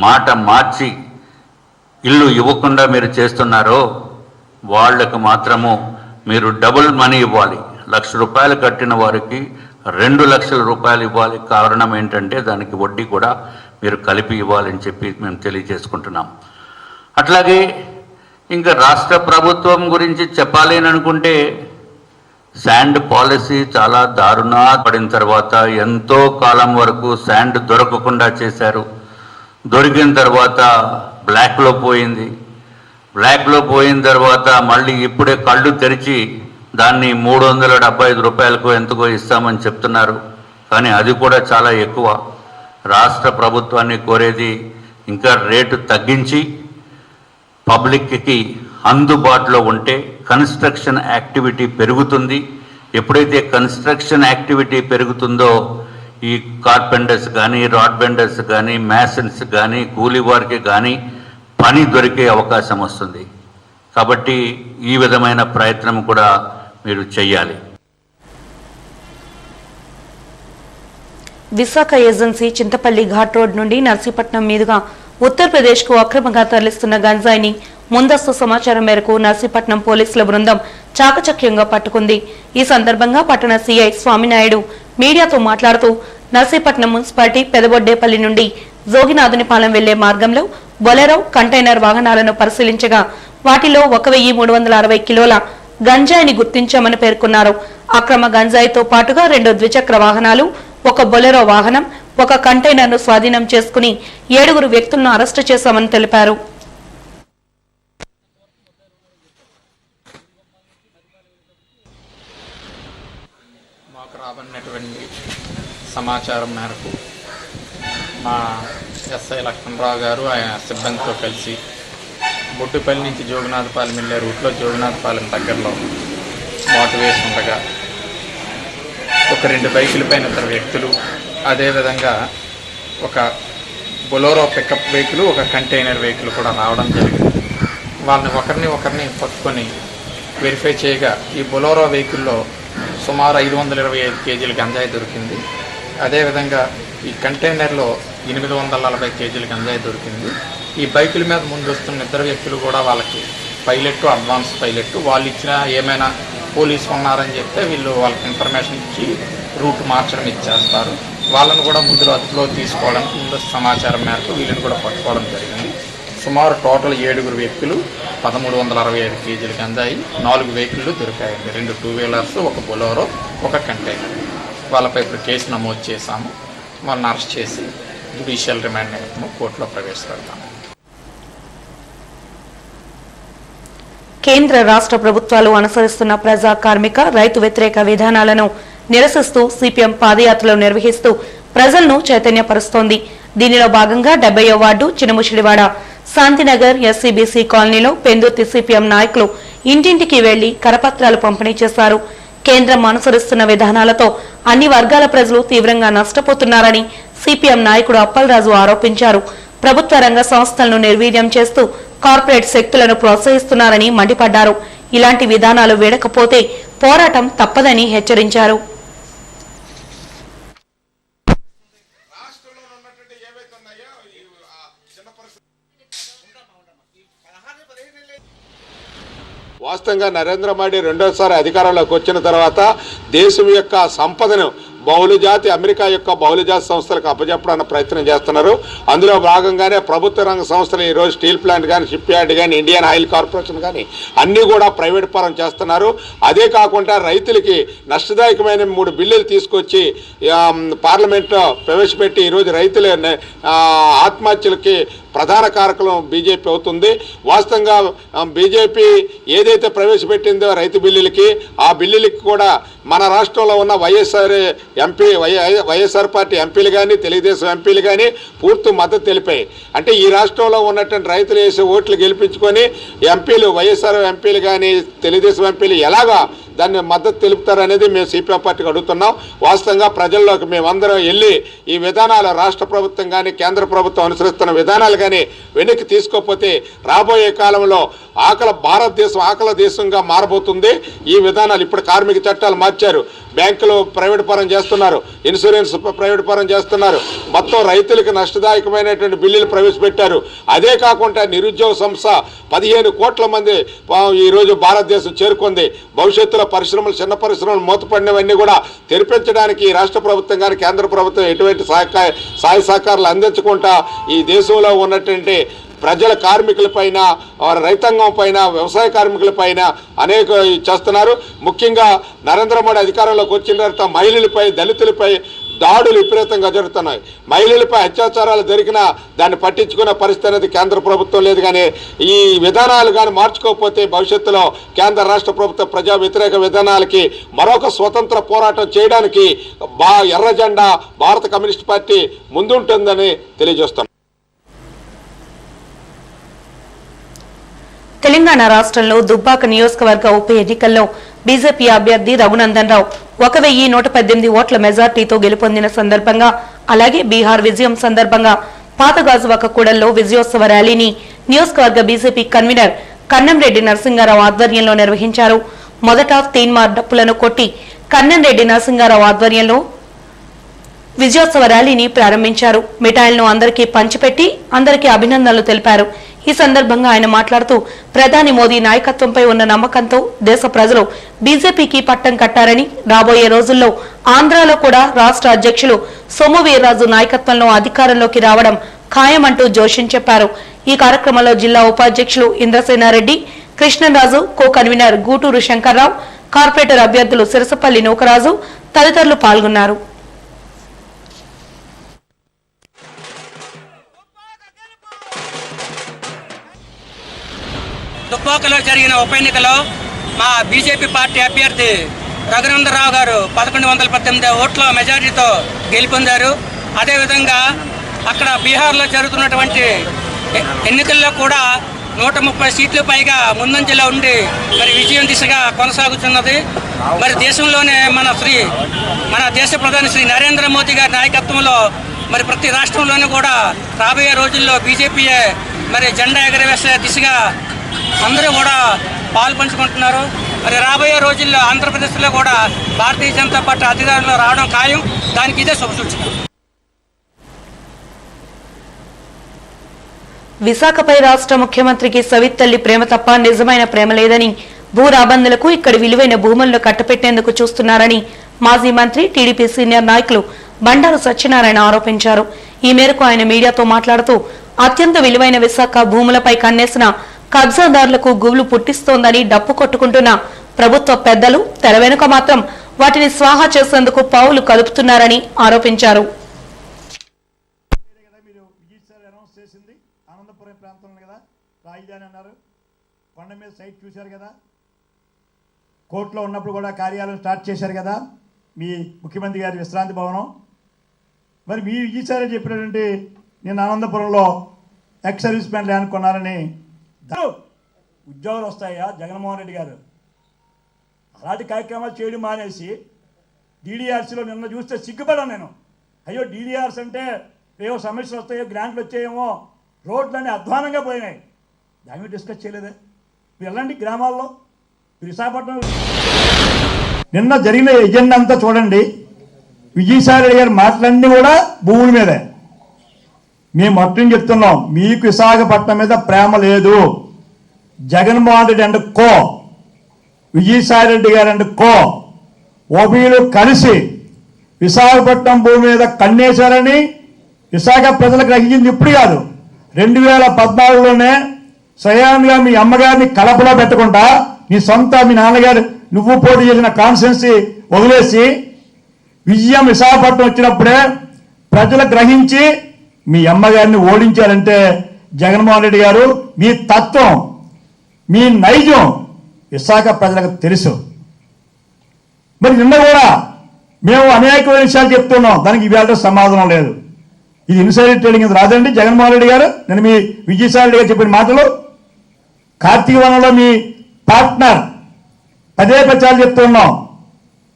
మాట మార్చి ఇల్లు ఇవ్వకుండా మీరు చేస్తున్నారో వాళ్ళకు మాత్రము మీరు డబుల్ మనీ ఇవ్వాలి. 1,00,000 రూపాయలు కట్టిన వారికి 2 లక్షల రూపాయలు ఇవ్వాలి. కారణం ఏంటంటే దానికి వడ్డీ కూడా మీరు కలిపి ఇవ్వాలని చెప్పి మేము తెలియజేసుకుంటున్నాం. అట్లాగే ఇంకా రాష్ట్ర ప్రభుత్వం గురించి చెప్పాలి అని అనుకుంటే, శాండ్ పాలసీ చాలా దారుణా పడిన తర్వాత ఎంతో కాలం వరకు శాండ్ దొరకకుండా చేశారు. దొరికిన తర్వాత బ్లాక్లో పోయింది. బ్లాక్లో పోయిన తర్వాత మళ్ళీ ఇప్పుడే కళ్ళు తెరిచి దాన్ని 375 రూపాయలకు ఎంతకో ఇస్తామని చెప్తున్నారు. కానీ అది కూడా చాలా ఎక్కువ. రాష్ట్ర ప్రభుత్వాన్ని కోరేది ఇంకా రేటు తగ్గించి పబ్లిక్కి అందుబాటులో ఉంటే కన్స్ట్రక్షన్ యాక్టివిటీ పెరుగుతుంది. ఎప్పుడైతే కన్స్ట్రక్షన్ యాక్టివిటీ పెరుగుతుందో ఈ కార్పెంటర్స్ కానీ, రాడ్ బెండర్స్ కానీ, మ్యాసన్స్ కానీ, కూలీ వారికి కానీ పని దొరికే అవకాశం వస్తుంది. కాబట్టి ఈ విధమైన ప్రయత్నం కూడా మీరు చెయ్యాలి. విశాఖ ఏజెన్సీ చింతపల్లి ఘాట్ రోడ్ నుండి నర్సీపట్నం మీదుగా ఉత్తరప్రదేశ్కు అక్రమంగా తరలిస్తున్న గంజాయిని ముందస్తు సమాచారం మేరకు నర్సీపట్నం పోలీసుల బృందం చాకచక్యంగా పట్టుకుంది. ఈ సందర్భంగా పట్టణ సీఐ స్వామినాయుడు మీడియాతో మాట్లాడుతూ, నర్సీపట్నం మున్సిపాలిటీ పెదబొడ్డేపల్లి నుండి జోగినాథునిపాలెం వెళ్లే మార్గంలో బొలెరో కంటైనర్ వాహనాలను పరిశీలించగా వాటిలో 1,360 కిలోల గంజాయిని గుర్తించామని పేర్కొన్నారు. అక్రమ గంజాయితో పాటుగా 2 ద్విచక్ర వాహనాలు, 1 బొలెరో వాహనం, 1 కంటైనర్ను స్వాధీనం చేసుకుని 7 వ్యక్తులను అరెస్టు చేశామని తెలిపారు. మాకు రాబడినటువంటి సమాచారం మేరకు మా ఎస్ఐ లక్ష్మణరావు గారు ఆయన సిబ్బందితో కలిసి బొడ్డుపల్లి నుంచి జోగినాథపాలెం వెళ్ళే రూట్లో జోగినాథపాలెం దగ్గరలో మోటు వేసి ఉండగా ఒక 2 బైకుల పైన 2 వ్యక్తులు, అదేవిధంగా ఒక Bolero pickup vehicle, 1 container vehicle కూడా రావడం జరిగింది. వాళ్ళని ఒకరిని పట్టుకొని వెరిఫై చేయగా ఈ బొలోరో వెహికల్లో సుమారు 525 కేజీల గంజాయి దొరికింది. అదేవిధంగా ఈ కంటైనర్లో 840 కేజీల గంజాయి దొరికింది. ఈ బైకుల మీద ముందు వస్తున్న 2 వ్యక్తులు కూడా వాళ్ళకి పైలట్, అడ్వాన్స్ పైలట్, వాళ్ళు ఇచ్చిన ఏమైనా పోలీసు ఉన్నారని చెప్తే వీళ్ళు వాళ్ళకి ఇన్ఫర్మేషన్ ఇచ్చి రూట్ మార్చడం ఇచ్చేస్తారు. వాళ్ళను కూడా ముందు అదుపులో తీసుకోవడానికి ముందు సమాచారం మేరకు వీళ్ళని కూడా పట్టుకోవడం జరిగింది. సుమారు టోటల్ 7 వ్యక్తులు 1365 కేజీలకి అందాయి. 4 వెహికల్లు దొరికాయండి. 2 2 వీలర్స్, 1 బొలోరో, 1 కంటైనర్. వాళ్ళపై ఇప్పుడు కేసు నమోదు చేశాము. వాళ్ళని అరెస్ట్ చేసి జ్యుడిషియల్ రిమాండ్ నిమిత్తము కోర్టులో ప్రవేశపెడతాము. కేంద్ర రాష్ట్ర ప్రభుత్వాలు అనుసరిస్తున్న ప్రజా కార్మిక రైతు వ్యతిరేక విధానాలను నిరసిస్తూ సిపిఎం పాదయాత్రలు నిర్వహిస్తూ ప్రజలను చైతన్యపరుస్తోంది. దీనిలో భాగంగా 70వ వార్డు చినముషిడివాడ శాంతినగర్ ఎస్సీబీసీ కాలనీలో పెందుర్తి సిపిఎం నాయకులు ఇంటింటికి వెళ్లి కరపత్రాలు పంపిణీ చేశారు. కేంద్రం అనుసరిస్తున్న విధానాలతో అన్ని వర్గాల ప్రజలు తీవ్రంగా నష్టపోతున్నారని సిపిఎం నాయకుడు అప్పలరాజు ఆరోపించారు. ప్రభుత్వ రంగ సంస్థలను నిర్వీర్యం చేస్తూ కార్పొరేట్ శక్తులను ప్రోత్సహిస్తున్నారని మండిపడ్డారు. ఇలాంటి విధానాలు వీడకపోతే పోరాటం తప్పదని హెచ్చరించారు. వాస్తవంగా నరేంద్ర మోడీ రెండోసారి అధికారంలోకి వచ్చిన తర్వాత దేశం యొక్క సంపదను బహుళజాతి అమెరికా యొక్క బహుళజాతి సంస్థలకు అప్పచెప్పడానికి ప్రయత్నం చేస్తున్నారు. అందులో భాగంగానే ప్రభుత్వ రంగ సంస్థలు ఈరోజు స్టీల్ ప్లాంట్ కానీ, షిప్ యార్డ్ కానీ, ఇండియన్ ఆయిల్ కార్పొరేషన్ కానీ అన్నీ కూడా ప్రైవేట్ పరం చేస్తున్నారు. అదే కాకుండా రైతులకి నష్టదాయకమైన 3 బిల్లులు తీసుకొచ్చి పార్లమెంట్లో ప్రవేశపెట్టి ఈరోజు రైతుల ఆత్మహత్యలకి ప్రధాన కారకులం బీజేపీ అవుతుంది. వాస్తవంగా బీజేపీ ఏదైతే ప్రవేశపెట్టిందో రైతు బిల్లులకి, ఆ బిల్లులకి కూడా మన రాష్ట్రంలో ఉన్న వైఎస్ఆర్ పార్టీ ఎంపీలు కానీ, తెలుగుదేశం ఎంపీలు కానీ పూర్తి మద్దతు తెలిపాయి. అంటే ఈ రాష్ట్రంలో ఉన్నటువంటి రైతులు వేసే ఓట్లు గెలిపించుకొని ఎంపీలు, వైఎస్ఆర్ ఎంపీలు కానీ, తెలుగుదేశం ఎంపీలు ఎలాగా దాన్ని మద్దతు తెలుపుతారనేది మేము సిపిఎం పార్టీకి అడుగుతున్నాం. వాస్తవంగా ప్రజల్లోకి మేమందరం వెళ్ళి ఈ విధానాలు రాష్ట్ర ప్రభుత్వం కానీ, కేంద్ర ప్రభుత్వం అనుసరిస్తున్న విధానాలు కానీ వెనక్కి తీసుకోకపోతే రాబోయే కాలంలో భారతదేశం ఆకలి దేశంగా మారబోతుంది. ఈ విధానాలు ఇప్పుడు కార్మిక చట్టాలు మార్చారు, బ్యాంకులు ప్రైవేట్ పరం చేస్తున్నారు, ఇన్సూరెన్స్ ప్రైవేట్ పరం చేస్తున్నారు, మొత్తం రైతులకు నష్టదాయకమైనటువంటి బిల్లులు ప్రవేశపెట్టారు. అదే కాకుండా నిరుద్యోగ సంస్థ 15 కోట్ల మంది ఈరోజు భారతదేశం చేరుకుంది. భవిష్యత్తులో పరిశ్రమలు, చిన్న పరిశ్రమలు మూతపడినవన్నీ కూడా తెరిపించడానికి రాష్ట్ర ప్రభుత్వం కానీ, కేంద్ర ప్రభుత్వం ఎటువంటి సహాయ సహకారాలు అందించకుండా ఈ దేశంలో ఉన్నటువంటి ప్రజల కార్మికుల పైన, రైతాంగం పైన, వ్యవసాయ కార్మికుల పైన అనేక చేస్తున్నారు. ముఖ్యంగా నరేంద్ర మోడీ అధికారంలోకి వచ్చిన తర్వాత మహిళలపై, దళితులపై దాడులు విపరీతంగా జరుగుతున్నాయి. మహిళలపై అత్యాచారాలు జరిగినా దాన్ని పట్టించుకునే పరిస్థితి అనేది కేంద్ర ప్రభుత్వం లేదు. కానీ ఈ విధానాలు కానీ మార్చుకోకపోతే భవిష్యత్తులో కేంద్ర రాష్ట్ర ప్రభుత్వ ప్రజా వ్యతిరేక విధానాలకి మరొక స్వతంత్ర పోరాటం చేయడానికి ఎర్ర జెండా భారత కమ్యూనిస్ట్ పార్టీ ముందుంటుందని తెలియజేస్తున్నాం. తెలంగాణ రాష్ట్రంలో దుబ్బాక నియోజకవర్గ ఉప ఎన్నికల్లో బీజేపీ అభ్యర్థి రఘునందన్ రావు 1118 ఓట్ల మెజార్టీతో గెలుపొందిన సందర్భంగా, అలాగే బీహార్ విజయం సందర్భంగా పాతగాజువాక కూడల్లో విజయోత్సవ ర్యాలీని నియోజకవర్గ బీజేపీ కన్వీనర్ కన్నంరెడ్డి నరసింగారావు ఆధ్వర్యంలో నిర్వహించారు. మొదట తీన్మార్ డప్పులను కొట్టి కన్నంరెడ్డి నరసింగారావు ఆధ్వర్యంలో విజయోత్సవ ర్యాలీని ప్రారంభించారు. మిఠాయిలను అందరికీ పంచిపెట్టి అందరికీ అభినందనలు తెలిపారు. ఈ సందర్భంగా ఆయన మాట్లాడుతూ ప్రధాని మోదీ నాయకత్వంపై ఉన్న నమ్మకంతో దేశ ప్రజలు బీజేపీకి పట్టం కట్టారని, రాబోయే రోజుల్లో ఆంధ్రాలో కూడా రాష్ట్ర అధ్యక్షులు సోము వీర్రాజు నాయకత్వంలో అధికారంలోకి రావడం ఖాయమంటూ జోషిన్ చెప్పారు. ఈ కార్యక్రమంలో జిల్లా ఉపాధ్యక్షులు Indrasena Reddy, Krishnaraju, co convener Guturu Shankar Rao, corporator అభ్యర్థులు సిరసపల్లి నూకరాజు తదితరులు పాల్గొన్నారు. దుబ్బాకలో జరిగిన ఉప ఎన్నికలో మా బీజేపీ పార్టీ అభ్యర్థి రఘునందరావు గారు 1118 ఓట్ల మెజారిటీతో గెలుపొందారు. అదేవిధంగా అక్కడ బీహార్లో జరుగుతున్నటువంటి ఎన్నికల్లో కూడా 130 సీట్లు పైగా ముందంజలో ఉండి మరి విజయం దిశగా కొనసాగుతున్నది. మరి దేశంలోనే మన దేశ ప్రధాని శ్రీ నరేంద్ర మోదీ గారి నాయకత్వంలో మరి ప్రతి రాష్ట్రంలోనూ కూడా రాబోయే రోజుల్లో బీజేపీయే మరి జెండా ఎగరవేసే దిశగా అందరూ కూడా పాల్పంచుకుంటున్నారు. మరి రాబోయే రోజుల్లో ఆంధ్రప్రదేశ్లో కూడా భారతీయ జనతా పార్టీ అధికారంలో రావడం ఖాయం. దానికి ఇదే శుభసూచన. విశాఖపై రాష్ట్ర ముఖ్యమంత్రికి సవితల్లి ప్రేమ తప్ప నిజమైన ప్రేమ లేదని, భూ రాబందులకు ఇక్కడి విలువైన భూములను కట్టపెట్టేందుకు చూస్తున్నారని మాజీ మంత్రి, టీడీపీ సీనియర్ నాయకులు బండారు సత్యనారాయణ ఆరోపించారు. ఈ మేరకు ఆయన మీడియాతో మాట్లాడుతూ అత్యంత విలువైన విశాఖ భూములపై కన్నేసిన కబ్జాదారులకు గుబులు పుట్టిస్తోందని డప్పు కొట్టుకుంటున్న ప్రభుత్వ పెద్దలు తెర వెనుక మాత్రం వాటిని స్వాహా చేసేందుకు పావులు కలుపుతున్నారని ఆరోపించారు. కొండ మీద సైట్ చూశారు కదా, కోర్టులో ఉన్నప్పుడు కూడా కార్యాలయం స్టార్ట్ చేశారు కదా మీ ముఖ్యమంత్రి గారి విశ్రాంతి భవనం. మరి మీ విజయసాయి చెప్పినటువంటి నేను ఆనందపురంలో ఎక్స్ సర్వీస్ మ్యాన్ ల్యాండ్ కొన్నారని ఉద్యోగాలు వస్తాయా జగన్మోహన్ రెడ్డి గారు? అలాంటి కార్యక్రమాలు చేయడం మానేసి డీడీఆర్సీలో నిన్న చూస్తే సిగ్గుపడాను నేను. అయ్యో డీడీఆర్స్ అంటే ఏవో సమస్యలు వస్తాయో, గ్రాంట్లు వచ్చాయేమో, రోడ్లన్నీ అధ్వానంగా పోయినాయి. దాని మీద డిస్కస్ చేయలేదే? మీరు వెళ్ళండి గ్రామాల్లో, విశాఖపట్నం నిన్న జరిగిన ఎజెండా అంతా చూడండి. విజయసాయి రెడ్డి గారు మాటలన్నీ కూడా భూముల మీదే. మేము మొత్తం చెప్తున్నాం, మీకు విశాఖపట్నం మీద ప్రేమ లేదు. జగన్మోహన్ రెడ్డి అండ్ కో, విజయసాయి రెడ్డి గారు అండ్ కో ఓబీలు కలిసి విశాఖపట్నం భూమి మీద కన్నేశారని విశాఖ ప్రజలకు గ్రహించింది ఇప్పుడు కాదు. 2014లోనే స్వయంగా మీ అమ్మగారిని కడపలో పెట్టకుండా నీ సొంత మీ నాన్నగారు నువ్వు పోటీ చేసిన కాన్స్టిట్యున్సీ వదిలేసి విజయం విశాఖపట్నం వచ్చినప్పుడే ప్రజలు గ్రహించి మీ అమ్మగారిని ఓడించారంటే జగన్మోహన్ రెడ్డి గారు మీ తత్వం, మీ నైజం విశాఖ ప్రజలకు తెలుసు. మరి నిన్న కూడా మేము అనేకమైన విషయాలు చెప్తున్నాం, దానికి ఇవాళ సమాధానం లేదు. ఇది ఇన్సైడర్ ట్రేడింగ్ రాదండి జగన్మోహన్ రెడ్డి గారు. నేను మీ విజయసాయి రెడ్డి గారు చెప్పిన మాటలు, కార్తీక వనంలో మీ పార్ట్నర్ పదే పచ్చాలు చెప్తున్నాం,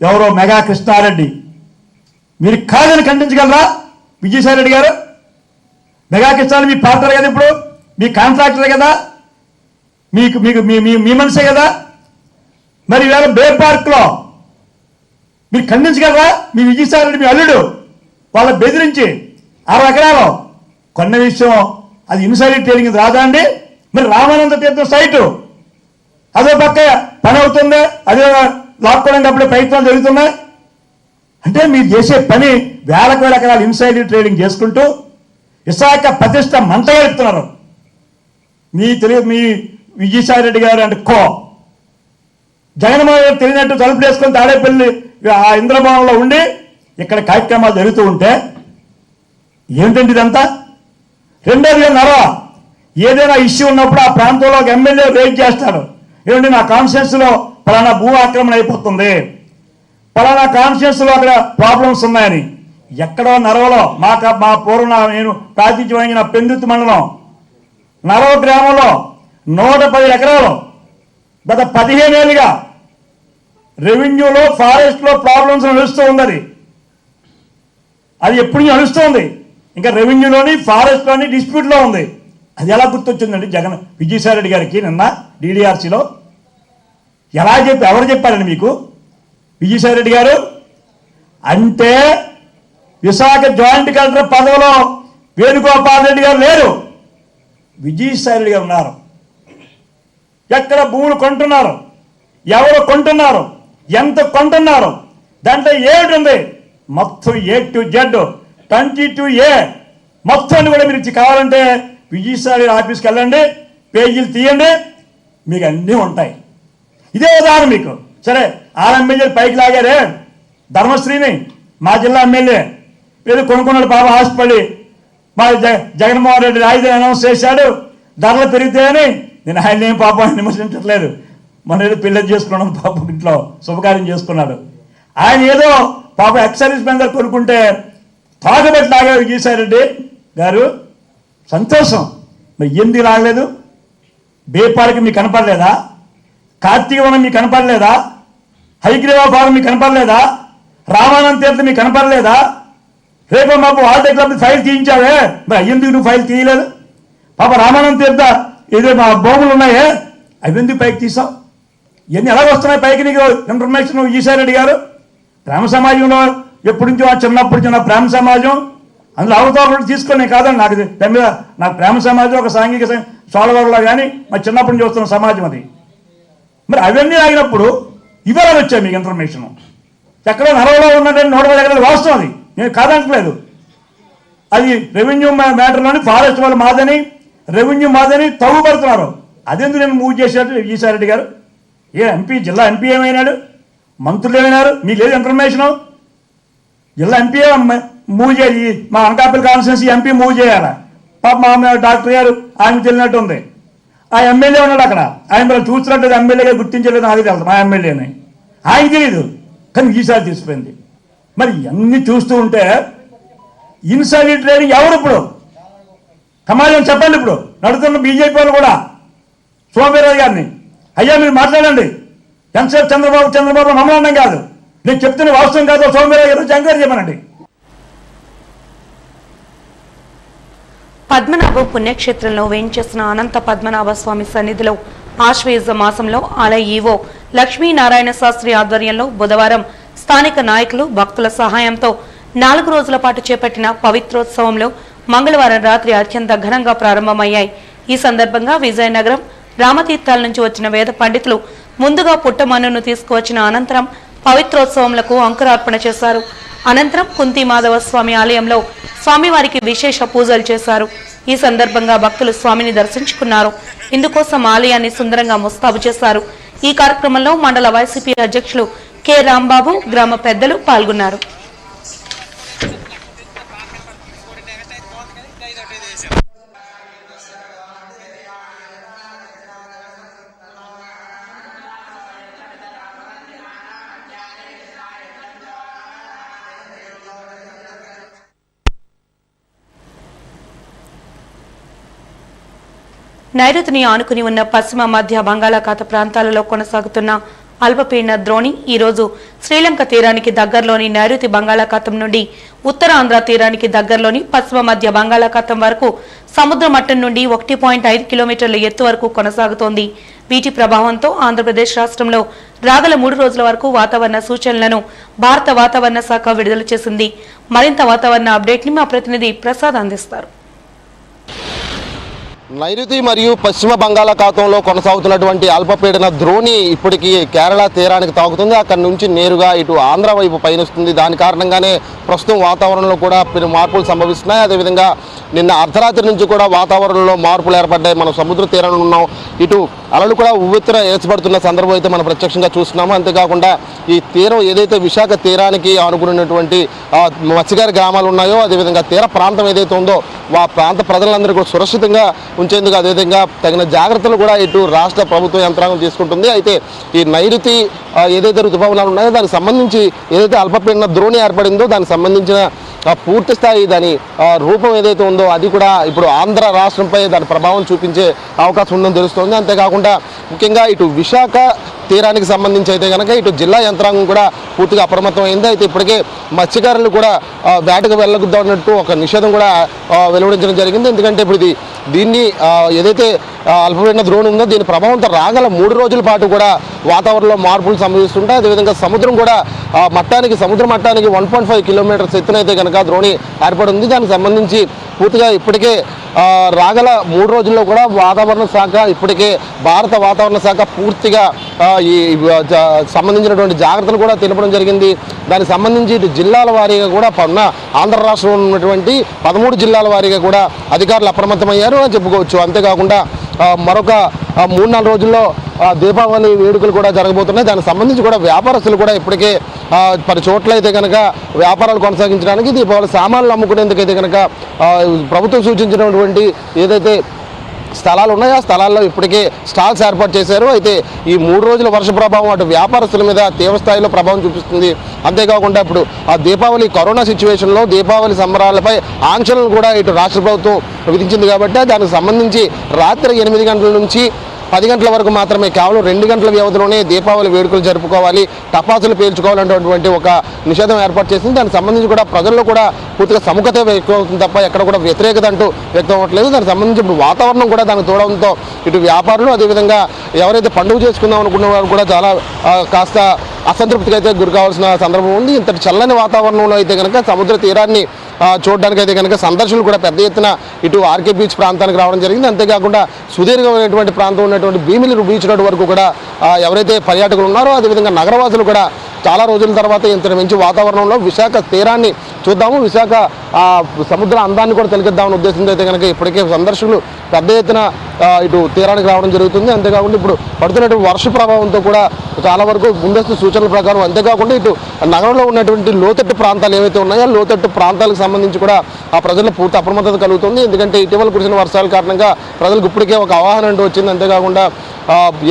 ఎవరో మెగా కృష్ణారెడ్డి. మీరు కాదని ఖండించగలరా విజయసాయి రెడ్డి గారు? మెగా కృష్ణారెడ్డి మీ పార్ట్నర్ కదా, ఇప్పుడు మీ కాంట్రాక్టర్ కదా, మీకు మీకు మీ మనసే కదా. మరి ఇవాళ బే పార్క్లో మీరు ఖండించగలరా? మీ విజయసాయి రెడ్డి మీ అల్లుడు వాళ్ళ బెదిరించి 6 ఎకరాలు కొన్న విషయం అది ఇన్సైడర్ ట్రేడింగ్ రాదా అండి? మరి రామానంద తీర్థం సైటు అదో పక్క పని అవుతుంది, అదే లాక్కోవడానికి అప్పుడే ప్రయత్నాలు జరుగుతున్నాయి. అంటే మీరు చేసే పని వేలకు వేల ఎకరాలు ఇన్సైడర్ ట్రేడింగ్ చేసుకుంటూ విశాఖ ప్రతిష్ట మంటగా ఎత్తున్నారు. మీ విజయసాయి రెడ్డి గారు అంటే కో జగన్మోహన్ రెడ్డి తెలియనట్టు తలుపులు వేసుకొని తాడేపల్లి ఆ ఇంద్రభవనంలో ఉండి ఇక్కడ కార్యక్రమాలు జరుగుతూ ఉంటే ఏమిటండి ఇదంతా? రెండోది ఏదైనా ఇష్యూ ఉన్నప్పుడు ఆ ప్రాంతంలో ఒక ఎమ్మెల్యే రేట్ చేస్తాడు, ఏమంటే నా కాన్స్టిట్యున్సీలో పలానా భూ ఆక్రమణ అయిపోతుంది, పలానా కాన్స్టిట్యున్సీలో అక్కడ ప్రాబ్లమ్స్ ఉన్నాయని. ఎక్కడో నరవలో మా పూర్వ నేను ప్రాతినిధ్యం వహించిన పెందుర్తి మండలం నరవ గ్రామంలో 110 ఎకరాలు గత 15 ఏళ్ళుగా రెవెన్యూలో ఫారెస్ట్లో ప్రాబ్లమ్స్ నడుస్తూ ఉన్నది. అది ఎప్పుడు నడుస్తుంది, ఇంకా రెవెన్యూలోని ఫారెస్ట్లోని డిస్ప్యూట్లో ఉంది. అది ఎలా గుర్తొచ్చిందండి విజయసాయి రెడ్డి గారికి నిన్న డీడీఆర్సీలో? ఎవరు చెప్పారండి మీకు? విజయసాయి రెడ్డి గారు అంటే విశాఖ జాయింట్ కలెక్టర్ పదవిలో వేణుగోపాల్ రెడ్డి గారు లేరు, విజయసాయి రెడ్డి గారు ఉన్నారు. ఎక్కడ భూములు కొంటున్నారు, ఎవరు కొంటున్నారు, ఎంత కొంటున్నారు, దాంట్లో ఏమిటి ఉంది మొత్తం A to Z 22A మొత్తాన్ని కూడా మీరు కావాలంటే విజయసాయి ఆఫీస్కి వెళ్ళండి, పేజీలు తీయండి, మీకు అన్నీ ఉంటాయి. ఇదే ఉదాహరణ మీకు. సరే ఎమ్మెల్యేలు పైకి లాగారే ధర్మశ్రీని, మా జిల్లా ఎమ్మెల్యే ఏదో కొనుక్కున్నాడు పాప హాస్పిటల్, మా జగన్మోహన్ రెడ్డి రాజధాని అనౌన్స్ చేశాడు, ధరలు పెరిగితేని. నేను ఆయన ఏం పాపం విమర్శించట్లేదు, మన ఏదో పెళ్లి చేసుకున్నాడు పాపం, ఇంట్లో శుభకార్యం చేసుకున్నాడు. ఆయన ఏదో పాప ఎక్స్ సర్వీస్ మ్యాన్ గారు కొనుక్కుంటే తాగబెట్టి లాగా విజయసాయి రెడ్డి గారు సంతోషం. మరి ఎందుకు రాగలేదు? బేపాలకి మీకు కనపడలేదా? కార్తీక వనం మీకు కనపడలేదా? హైగ్రీవా భాగం మీకు కనపడలేదా? రామానంద తీర్థం మీకు కనపడలేదా? రేపు మాకు వాటర్ క్లబ్ ఫైల్ తీయించావే, మరి ఎందుకు నువ్వు ఫైల్ తీయలేదు? పాప రామానంద తీర్థ ఏదో మా భూములు ఉన్నాయే, అవి ఎందుకు పైకి తీసావు? ఇవన్నీ ఎలా వస్తున్నాయి పైకి నీకు ఇన్ఫర్మేషన్? విజయసాయి రెడ్డి గారు ప్రేమ సమాజంలో ఎప్పటి నుంచో చిన్నప్పుడు చిన్న ప్రేమ సమాజం, అందులో అవతారం తీసుకొని కాదండి నాకు ప్రేమ సమాజం ఒక సాంఘిక సోళవరంలో కానీ మా చిన్నప్పటి నుంచి వస్తున్న సమాజం అది. మరి అవన్నీ ఆగినప్పుడు ఇవాళ వచ్చాయి మీకు ఇన్ఫర్మేషన్. ఎక్కడో నరవలో ఉన్నటువంటి 110 ఎకరాలు వాస్తవం అది. నేను కాదనట్లేదు. అది రెవెన్యూ మ్యాటర్లోని ఫారెస్ట్ వాళ్ళు మాదని రెవెన్యూ మాదని తవ్వుపడుతున్నారు. అదెందుకు నేను మూవ్ చేసినట్టు ఈసారెడ్డి గారు? ఏ ఎంపీ జిల్లా ఎంపీ ఏమైనాడు? మంత్రులు ఏమైనారు? మీకు లేదు ఇన్ఫర్మేషను? జిల్లా ఎంపీ మూవ్ చేయాలి. మా అనకాపల్లి కాన్స్టిట్యున్సీ ఎంపీ మూవ్ చేయాలా? పాప మా డాక్టర్ గారు ఆయన తెలియనట్టు ఉంది. ఆ ఎమ్మెల్యే ఉన్నాడు అక్కడ, ఆయన చూసినట్టు ఎమ్మెల్యేగా గుర్తించలేదు. నాకు తెలుసు మా ఎమ్మెల్యేని, ఆయన తెలియదు కానీ ఈసారి తీసిపోయింది. మరి అన్ని చూస్తూ ఉంటే ఇన్సైడ్ ట్రేడింగ్ ఎవరు ఇప్పుడు సమాజం చెప్పండి. ఇప్పుడు నడుతున్న బీజేపీ వాళ్ళు కూడా సోమవీరరావు గారిని, అయ్యా మీరు మాట్లాడండి, ఎంతసేపు చంద్రబాబు నమ్మడం కాదు, నేను చెప్తున్న వాస్తవం కాదు, సోమవీరరావు గారు ఎంక్వైరీ చెప్పనండి. పద్మనాభ పుణ్యక్షేత్రంలో వేయించేసిన అనంత పద్మనాభ స్వామి సన్నిధిలో ఆశ్వయుజ మాసంలో ఆలయ ఈవో లక్ష్మీనారాయణ శాస్త్రి ఆధ్వర్యంలో బుధవారం స్థానిక నాయకులు భక్తుల సహాయంతో 4 రోజుల పాటు చేపట్టిన పవిత్రోత్సవంలో మంగళవారం రాత్రి అత్యంత ఘనంగా ప్రారంభమయ్యాయి. ఈ సందర్భంగా విజయనగరం రామతీర్థాల నుంచి వచ్చిన వేద పండితులు ముందుగా పుట్టమన్నును తీసుకువచ్చిన అనంతరం పవిత్రోత్సవంలకు అంకురార్పణ చేశారు. అనంతరం కుంతి మాధవ స్వామి ఆలయంలో స్వామివారికి విశేష పూజలు చేశారు. ఈ సందర్భంగా భక్తులు స్వామిని దర్శించుకున్నారు. ఇందుకోసం ఆలయాన్ని సుందరంగా ముస్తాబు చేశారు. ఈ కార్యక్రమంలో మండల వైసీపీ అధ్యక్షులు కె రాంబాబు, గ్రామ పెద్దలు పాల్గొన్నారు. నైరుతిని ఆనుకుని ఉన్న పశ్చిమ మధ్య బంగాళాఖాత ప్రాంతాలలో కొనసాగుతున్న అల్పపీడన ద్రోణి ఈ రోజు శ్రీలంక తీరానికి దగ్గరలోని నైరుతి బంగాళాఖాతం నుండి ఉత్తరాంధ్ర తీరానికి దగ్గరలోని పశ్చిమ మధ్య బంగాళాఖాతం వరకు సముద్ర మట్టం నుండి 1.5 కిలోమీటర్ల ఎత్తు వరకు కొనసాగుతోంది. వీటి ప్రభావంతో ఆంధ్రప్రదేశ్ రాష్ట్రంలో రాగల 3 రోజుల వరకు వాతావరణ సూచనలను భారత వాతావరణ శాఖ విడుదల చేసింది. మరింత వాతావరణ అప్డేట్ ని మా ప్రతినిధి ప్రసాద్ అందిస్తారు. నైరుతి మరియు పశ్చిమ బంగాళాఖాతంలో కొనసాగుతున్నటువంటి అల్పపీడన ద్రోణి ఇప్పటికీ కేరళ తీరానికి తాకుతుంది. అక్కడి నుంచి నేరుగా ఇటు ఆంధ్ర వైపు పయనిస్తుంది. దాని కారణంగానే ప్రస్తుతం వాతావరణంలో కూడా మార్పులు సంభవిస్తున్నాయి. అదేవిధంగా నిన్న అర్ధరాత్రి నుంచి కూడా వాతావరణంలో మార్పులు ఏర్పడ్డాయి. మనం సముద్ర తీరంలో ఉన్నాం. ఇటు అలలు కూడా ఉవ్వెత్తున ఏర్పడుతున్న సందర్భం అయితే మనం ప్రత్యక్షంగా చూస్తున్నాము. అంతేకాకుండా ఈ తీరం ఏదైతే విశాఖ తీరానికి ఆనుకున్నటువంటి మత్స్యకార గ్రామాలు ఉన్నాయో, అదేవిధంగా తీర ప్రాంతం ఏదైతే ఉందో ఆ ప్రాంత ప్రజలందరూ కూడా సురక్షితంగా ఉంచేందుకు అదేవిధంగా తగిన జాగ్రత్తలు కూడా ఇటు రాష్ట్ర ప్రభుత్వ యంత్రాంగం తీసుకుంటుంది. అయితే ఈ నైరుతి ఏదైతే ఋతుపవనాలు ఉన్నాయో దానికి సంబంధించి ఏదైతే అల్పపీడన ద్రోణి ఏర్పడిందో దానికి సంబంధించిన పూర్తి స్థాయి దాని రూపం ఏదైతే ఉందో అది కూడా ఇప్పుడు ఆంధ్ర రాష్ట్రంపై దాని ప్రభావం చూపించే అవకాశం ఉందని తెలుస్తోంది. అంతేకాకుండా ముఖ్యంగా ఇటు విశాఖ తీరానికి సంబంధించి అయితే కనుక ఇటు జిల్లా యంత్రాంగం కూడా పూర్తిగా అప్రమత్తం అయింది. అయితే ఇప్పటికే మత్స్యకారులు కూడా వేటకు వెళ్ళకూడదన్నట్టు ఒక నిషేధం కూడా వెలువడించడం జరిగింది. ఎందుకంటే ఇప్పుడు దీన్ని ఏదైతే అల్పపీడన ద్రోణి ఉందో దీని ప్రభావంతో రాగల 3 రోజుల పాటు కూడా వాతావరణంలో మార్పులు సంభవిస్తుంటాయి. అదేవిధంగా సముద్రం కూడా సముద్ర మట్టానికి 1.5 కిలోమీటర్స్ ఎత్తునైతే కనుక ద్రోణి ఏర్పడింది. దానికి సంబంధించి పూర్తిగా ఇప్పటికే రాగల 3 రోజుల్లో కూడా వాతావరణ శాఖ ఇప్పటికే భారత వాతావరణ శాఖ పూర్తిగా ఈ సంబంధించినటువంటి జాగ్రత్తలు కూడా తెలపడం జరిగింది. దానికి సంబంధించి ఇటు జిల్లాల వారీగా కూడా ఆంధ్ర రాష్ట్రంలో ఉన్నటువంటి 13 జిల్లాల వారీగా కూడా అధికారులు అప్రమత్తమయ్యారు అని చెప్పుకోవచ్చు. అంతేకాకుండా మరొక 3-4 రోజుల్లో దీపావళి వేడుకలు కూడా జరగబోతున్నాయి. దానికి సంబంధించి కూడా వ్యాపారస్తులు కూడా ఇప్పటికే పలు చోట్ల అయితే కనుక వ్యాపారాలు కొనసాగించడానికి దీపావళి సామాన్లు అమ్ముకునేందుకు అయితే కనుక ప్రభుత్వం సూచించినటువంటి ఏదైతే స్థలాలు ఉన్నాయో ఆ స్థలాల్లో ఇప్పటికే స్టాల్స్ ఏర్పాటు చేశారు. అయితే ఈ 3 రోజుల వర్ష ప్రభావం అటు వ్యాపారస్తుల మీద తీవ్రస్థాయిలో ప్రభావం చూపిస్తుంది. అంతేకాకుండా ఇప్పుడు ఆ దీపావళి కరోనా సిచ్యువేషన్లో దీపావళి సంబరాలపై ఆంక్షలను కూడా ఇటు రాష్ట్ర ప్రభుత్వం విధించింది. కాబట్టి దానికి సంబంధించి రాత్రి 8 గంటల నుంచి 10 గంటల వరకు మాత్రమే కేవలం 2 గంటల వ్యవధిలోనే దీపావళి వేడుకలు జరుపుకోవాలి, టపాసులు పేల్చుకోవాలనేటువంటి ఒక నిషేధం ఏర్పాటు చేసింది. దానికి సంబంధించి కూడా ప్రజల్లో కూడా పూర్తిగా సముఖత వ్యక్తం అవుతుంది తప్ప ఎక్కడ కూడా వ్యతిరేకత అంటూ వ్యక్తం అవ్వట్లేదు. దానికి సంబంధించి ఇప్పుడు వాతావరణం కూడా దానికి తోడడంతో ఇటు వ్యాపారులు అదేవిధంగా ఎవరైతే పండుగ చేసుకుందాం అనుకున్న వారు కూడా చాలా కాస్త అసంతృప్తికి అయితే గురి కావాల్సిన సందర్భం ఉంది. ఇంతటి చల్లని వాతావరణంలో అయితే కనుక సముద్ర తీరాన్ని చూడడానికి అయితే కనుక సందర్శకులు కూడా పెద్ద ఎత్తున ఇటు ఆర్కే బీచ్ ప్రాంతానికి రావడం జరిగింది. అంతేకాకుండా సుదీర్ఘమైనటువంటి ప్రాంతం ఉన్నటువంటి భీమిలి బీచ్ రోడ్ వరకు కూడా ఎవరైతే పర్యాటకులు ఉన్నారో అదేవిధంగా నగరవాసులు కూడా చాలా రోజుల తర్వాత ఇంత మంచి వాతావరణంలో విశాఖ తీరాన్ని చూద్దాము. విశాఖ సముద్ర అందాన్ని కూడా తిలకిద్దామని ఉద్దేశంతో అయితే కనుక ఇప్పటికే సందర్శకులు పెద్ద ఎత్తున ఇటు తీరానికి రావడం జరుగుతుంది. అంతేకాకుండా ఇప్పుడు పడుతున్నటువంటి వర్ష ప్రభావంతో కూడా చాలా వరకు ముందస్తు సూచనల ప్రకారం, అంతేకాకుండా ఇటు నగరంలో ఉన్నటువంటి లోతట్టు ప్రాంతాలు ఏవైతే ఉన్నాయో లోతట్టు ప్రాంతాలకు సంబంధించి కూడా ఆ ప్రజల్లో పూర్తి అప్రమత్తత కలుగుతుంది. ఎందుకంటే ఇటీవల కురిసిన వర్షాల కారణంగా ప్రజలకు ఇప్పటికే ఒక అవగాహన అంటూ వచ్చింది. అంతేకాకుండా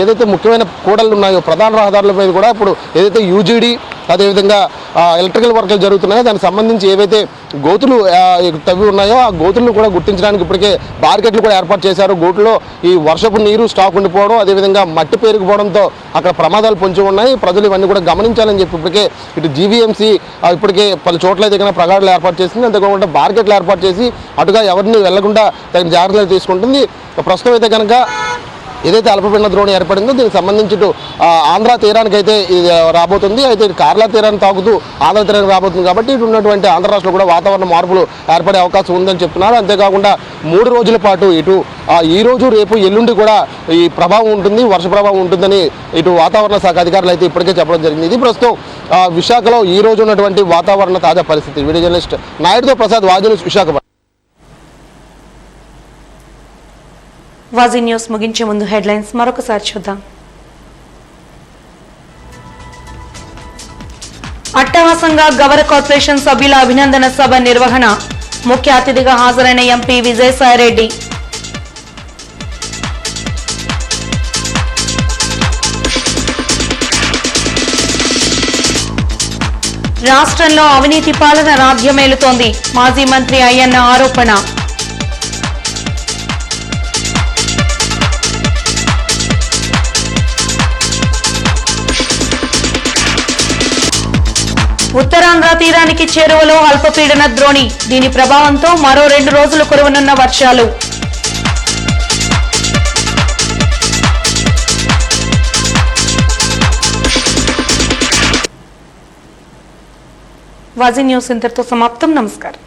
ఏదైతే ముఖ్యమైన కూడళ్ళు ఉన్నాయో ప్రధాన రహదారుల మీద కూడా ఇప్పుడు ఏదైతే యూజీడీ అదేవిధంగా ఎలక్ట్రికల్ వర్కులు జరుగుతున్నాయో దానికి సంబంధించి ఏవైతే గోతులు తవ్వి ఉన్నాయో ఆ గోతులను కూడా గుర్తించడానికి ఇప్పటికే బార్కెట్లు కూడా ఏర్పాటు చేశారు. గోతుల్లో ఈ వర్షపు నీరు స్టాక్ ఉండిపోవడం, అదేవిధంగా మట్టి పేరుకుపోవడంతో అక్కడ ప్రమాదాలు పొంచి ఉన్నాయి. ప్రజలు ఇవన్నీ కూడా గమనించాలని చెప్పి ఇప్పటికే ఇటు జీవీఎంసీ ఇప్పటికే పలు చోట్ల అయితే ప్రగాడులు ఏర్పాటు చేసింది. అంతేకాకుండా బార్కెట్లు ఏర్పాటు చేసి అటుగా ఎవరిని వెళ్లకుండా తగిన జాగ్రత్తలు తీసుకుంటుంది. ప్రస్తుతం అయితే కనుక ఏదైతే అల్పపీడన ద్రోణి ఏర్పడిందో దీనికి సంబంధించి ఆంధ్ర తీరానికి అయితే ఇది రాబోతుంది. అయితే కేరళ తీరాన్ని తాకుతూ ఆంధ్ర తీరానికి రాబోతుంది. కాబట్టి ఇటు ఉన్నటువంటి ఆంధ్ర రాష్ట్రంలో కూడా వాతావరణ మార్పులు ఏర్పడే అవకాశం ఉందని చెప్తున్నారు. అంతేకాకుండా 3 రోజుల పాటు ఇటు ఈ రోజు రేపు ఎల్లుండి కూడా ఈ ప్రభావం ఉంటుంది, వర్ష ప్రభావం ఉంటుందని ఇటు వాతావరణ శాఖ అధికారులు అయితే ఇప్పటికే చెప్పడం జరిగింది. ఇది ప్రస్తుతం విశాఖలో ఈ రోజు ఉన్నటువంటి వాతావరణ తాజా పరిస్థితి. వీడియో జర్నలిస్ట్ నాయుడుతో ప్రసాద్, వాజీ న్యూస్, విశాఖపట్నం. వాజీ న్యూస్ ముగించే ముందు హెడ్లైన్స్ మరొకసారి చూద్దాం. అట్టహాసంగా గవర కార్పొరేషన్ సభ్యుల అభినందన సభ నిర్వహణ. ముఖ్య అతిథిగా హాజరైన ఎంపీ విజయసాయిరెడ్డి. రాష్ట్రంలో అవినీతి పాలన రాజ్యమేలుతోంది. మాజీ మంత్రి అయ్యన్న ఆరోపణ. ఉత్తరాంధ్ర తీరానికి చేరువలో అల్పపీడన ద్రోణి. దీని ప్రభావంతో మరో 2 రోజులు కురవనున్న వర్షాలు. వాజీ న్యూస్ ఇంతటితో సమాప్తం. నమస్కారం.